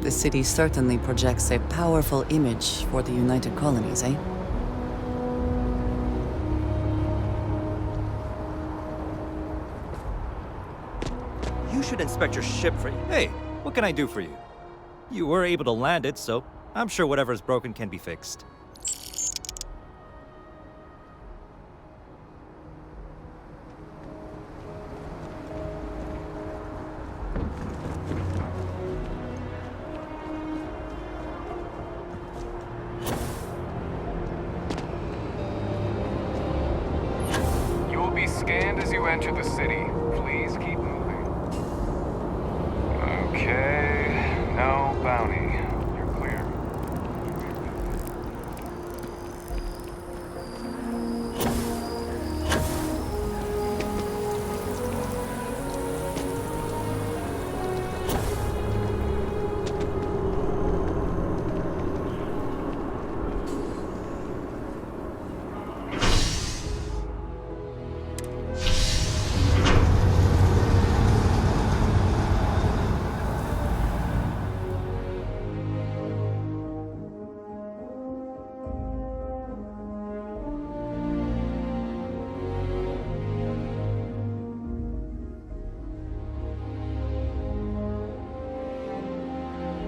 The city certainly projects a powerful image for the United Colonies, eh? You should inspect your ship for you. Hey, what can I do for you? You were able to land it, so I'm sure whatever's broken can be fixed. You will be scanned as you enter the city. Please keep moving. Okay, no bounty. You're clear.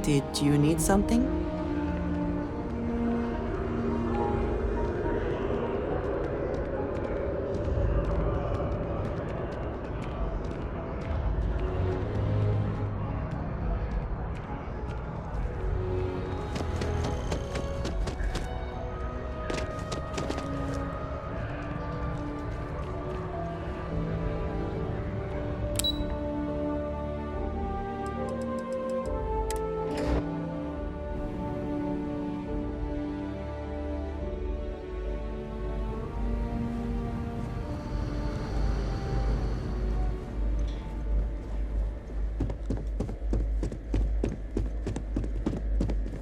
Did you need something?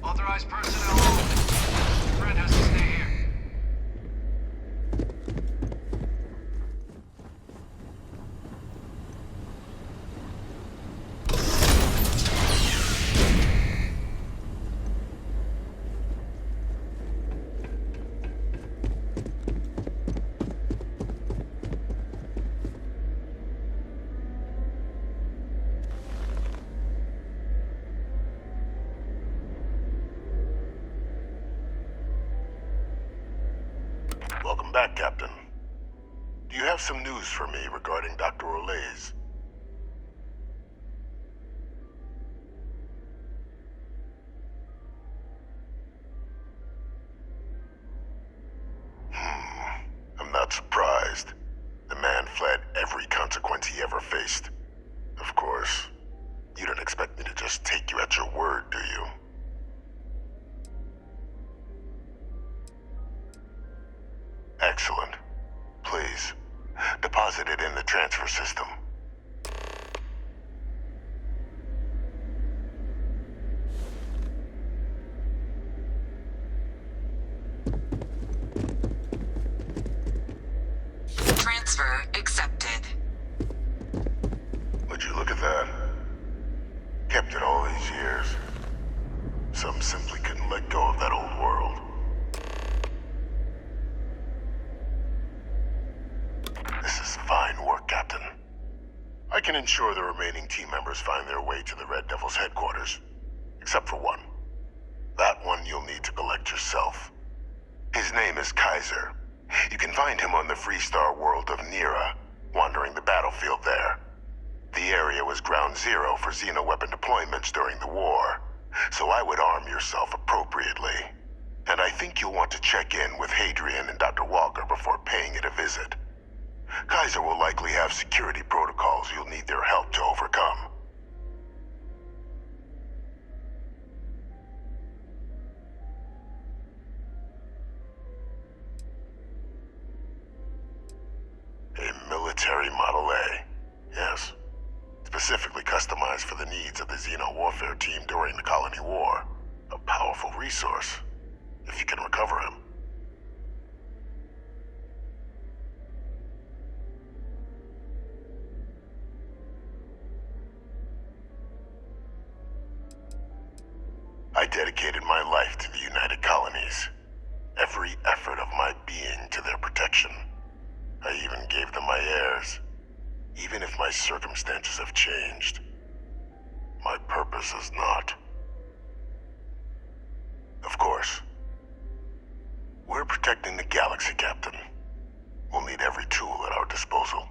Authorized personnel only. Your friend has to stay here. Welcome back, Captain. Do you have some news for me regarding Dr. Olays? I'm not surprised. The man fled every consequence he ever faced. Of course, you don't expect me to just take you at your word, do you? Excellent. Please, deposit it in the transfer system. Transfer accepted. Would you look at that? Kept it all these years. Some simply couldn't let go of that old world. This is fine work, Captain. I can ensure the remaining team members find their way to the Red Devil's headquarters. Except for one. That one you'll need to collect yourself. His name is Kaiser. You can find him on the Freestar world of Nira, wandering the battlefield there. The area was ground zero for xeno-weapon deployments during the war, so I would arm yourself appropriately. And I think you'll want to check in with Hadrian and Dr. Walker before paying it a visit. Kaiser will likely have security protocols you'll need their help to overcome. A military Model A, yes. Specifically customized for the needs of the Xeno warfare team during the Colony War. A powerful resource, if you can recover him. dedicated my life to the United Colonies. Every effort of my being to their protection. I even gave them my heirs. Even if my circumstances have changed, my purpose has not. Of course, we're protecting the galaxy, Captain. We'll need every tool at our disposal.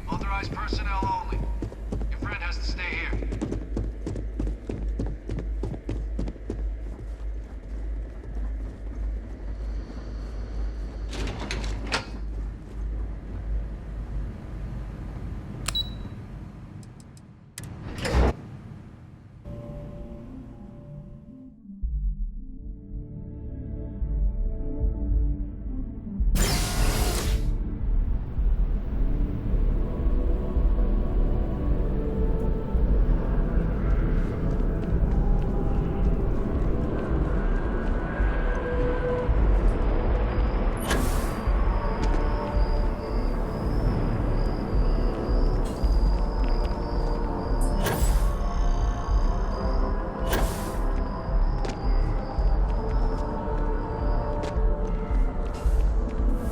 Authorized personnel only. Your friend has to stay here.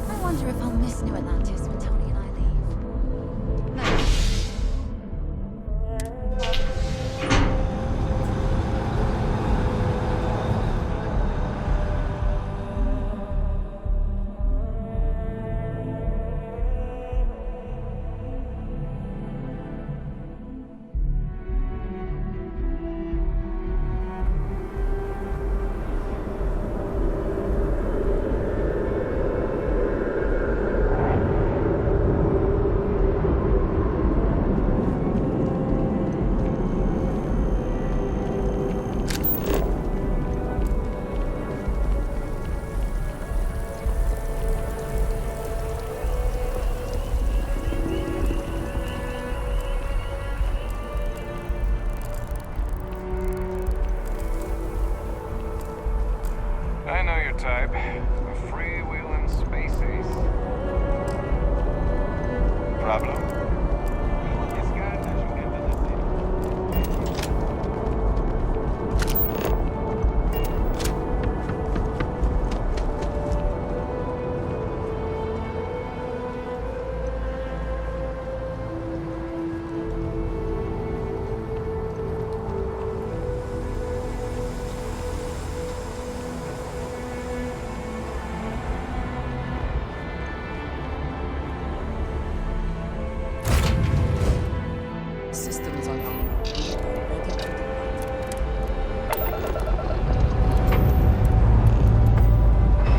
I wonder if I'll miss New Atlantis when Tony and I leave. No. I know your type. A freewheeling space ace. Problem? Systems are ready to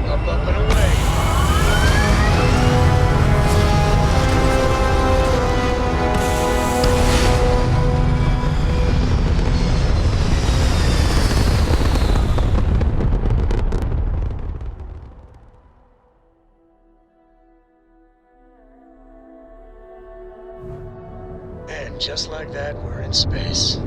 Up and away. And just like that, we're in space.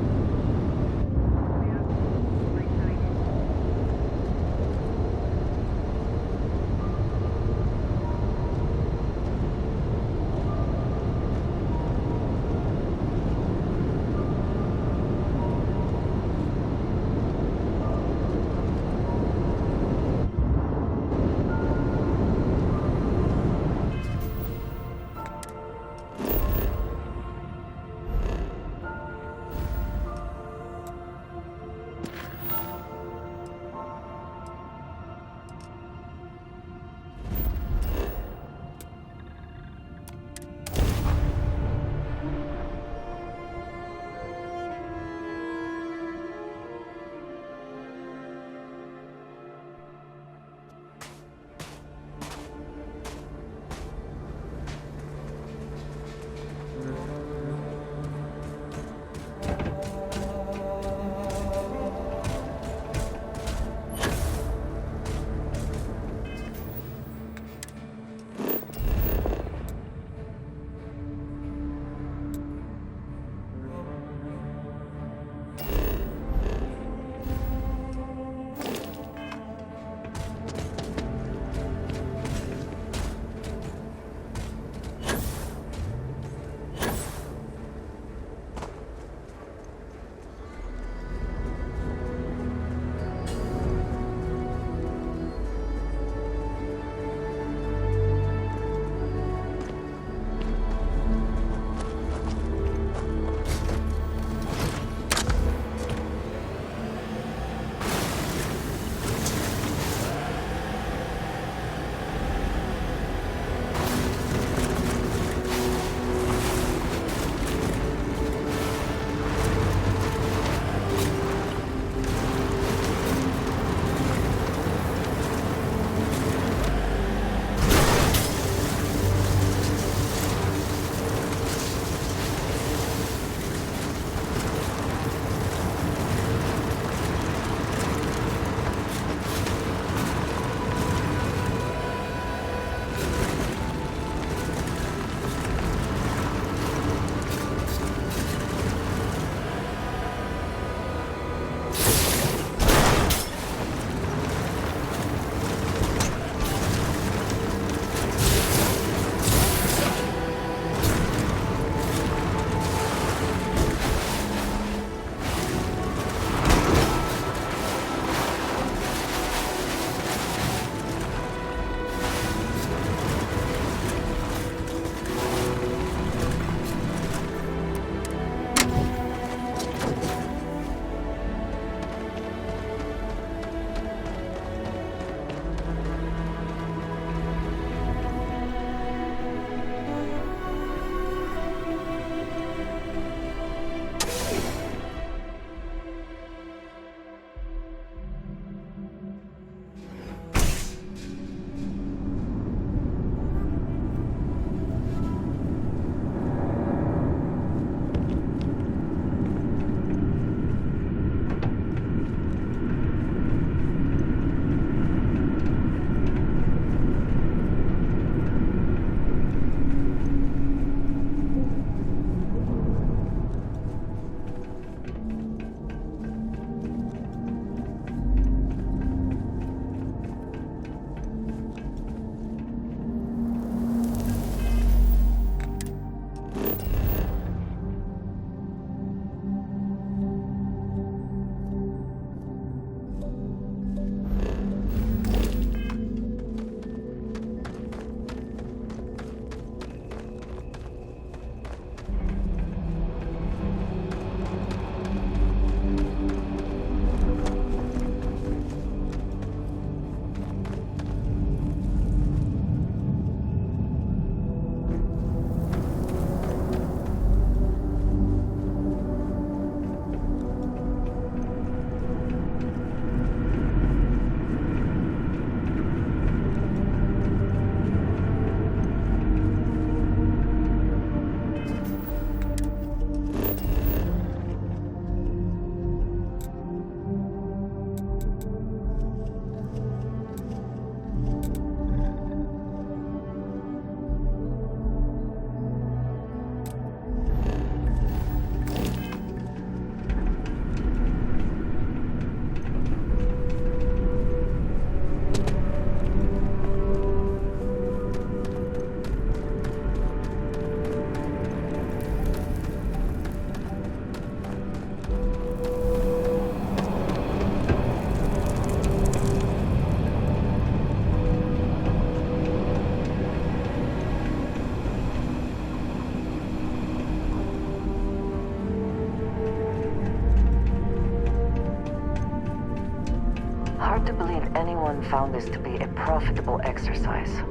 to believe anyone found this to be a profitable exercise.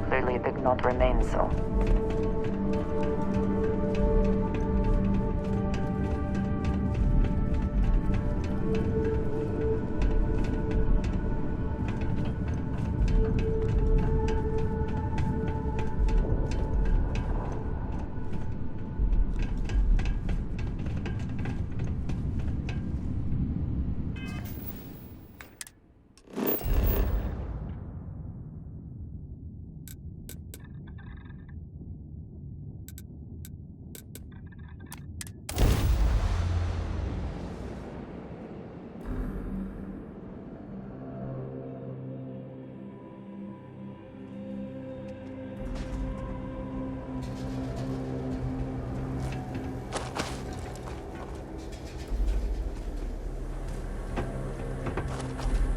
Clearly, it did not remain so.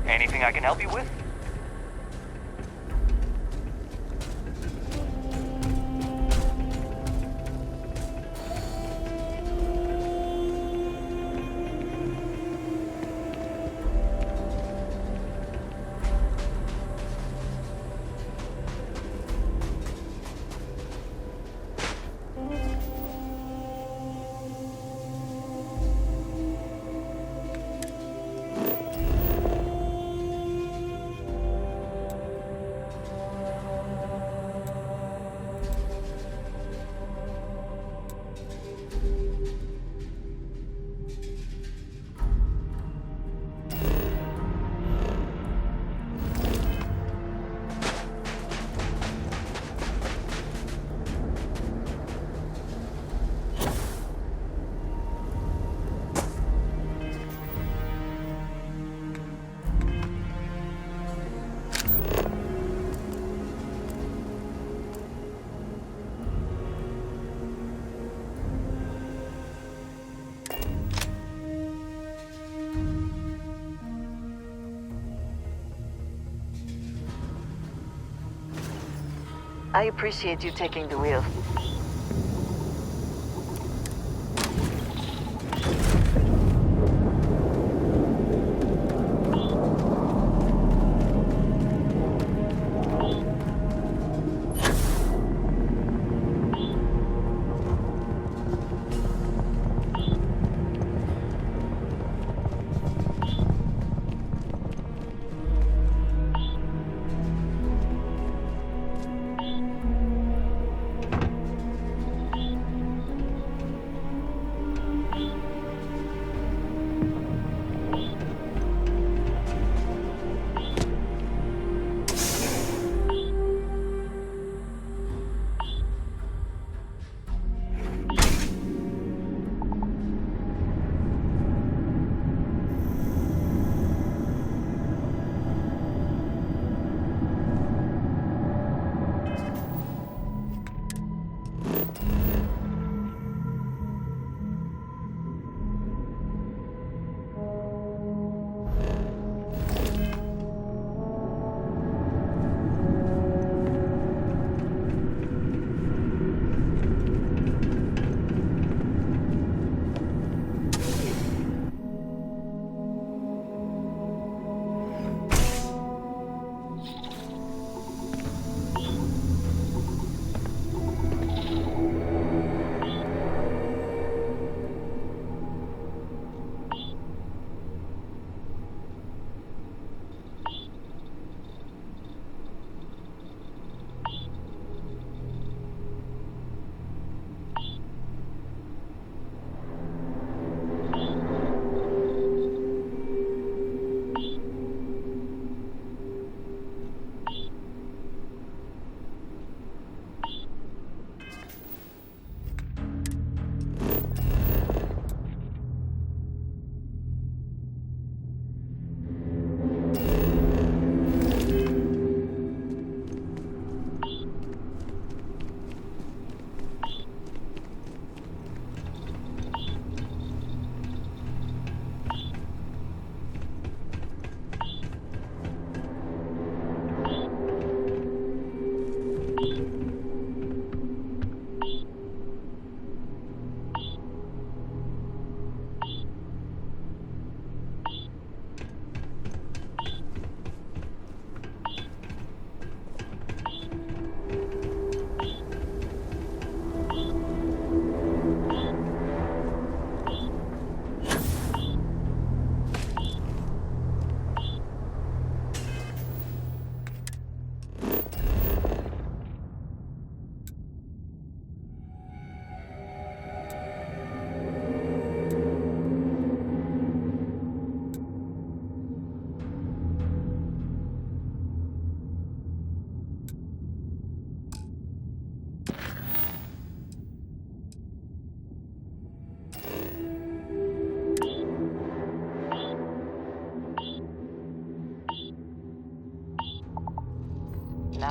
Anything I can help you with? I appreciate you taking the wheel.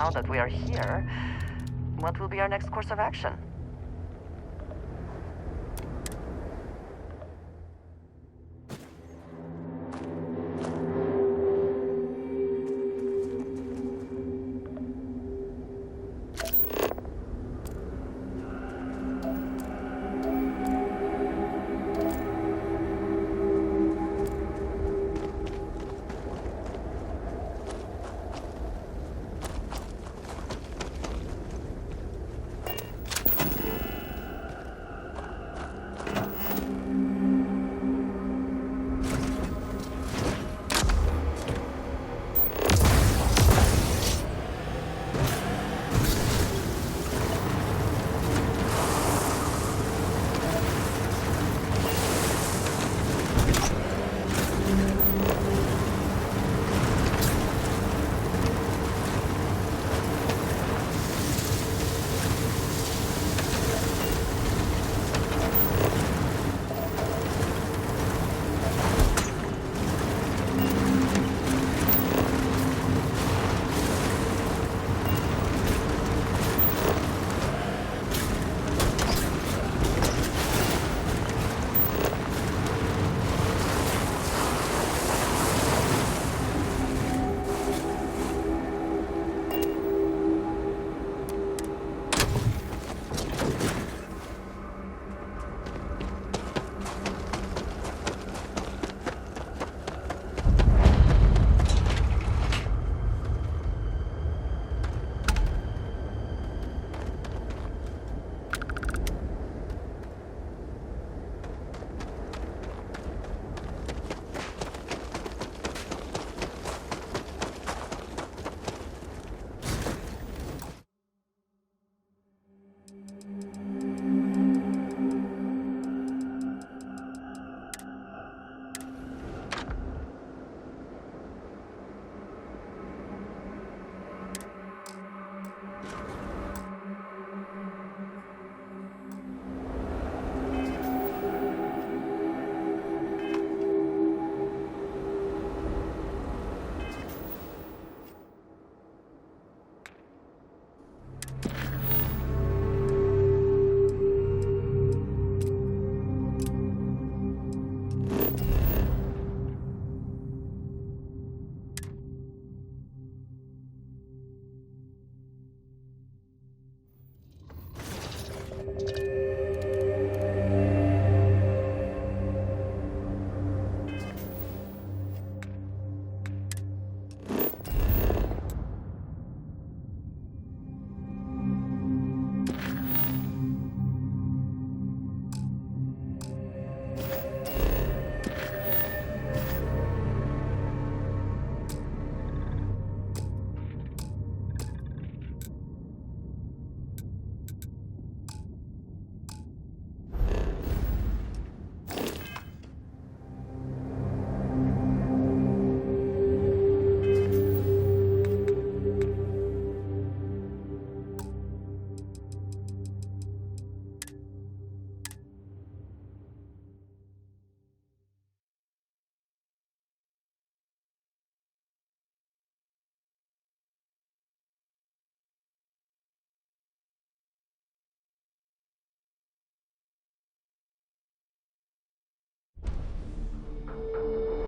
now that we are here, what will be our next course of action?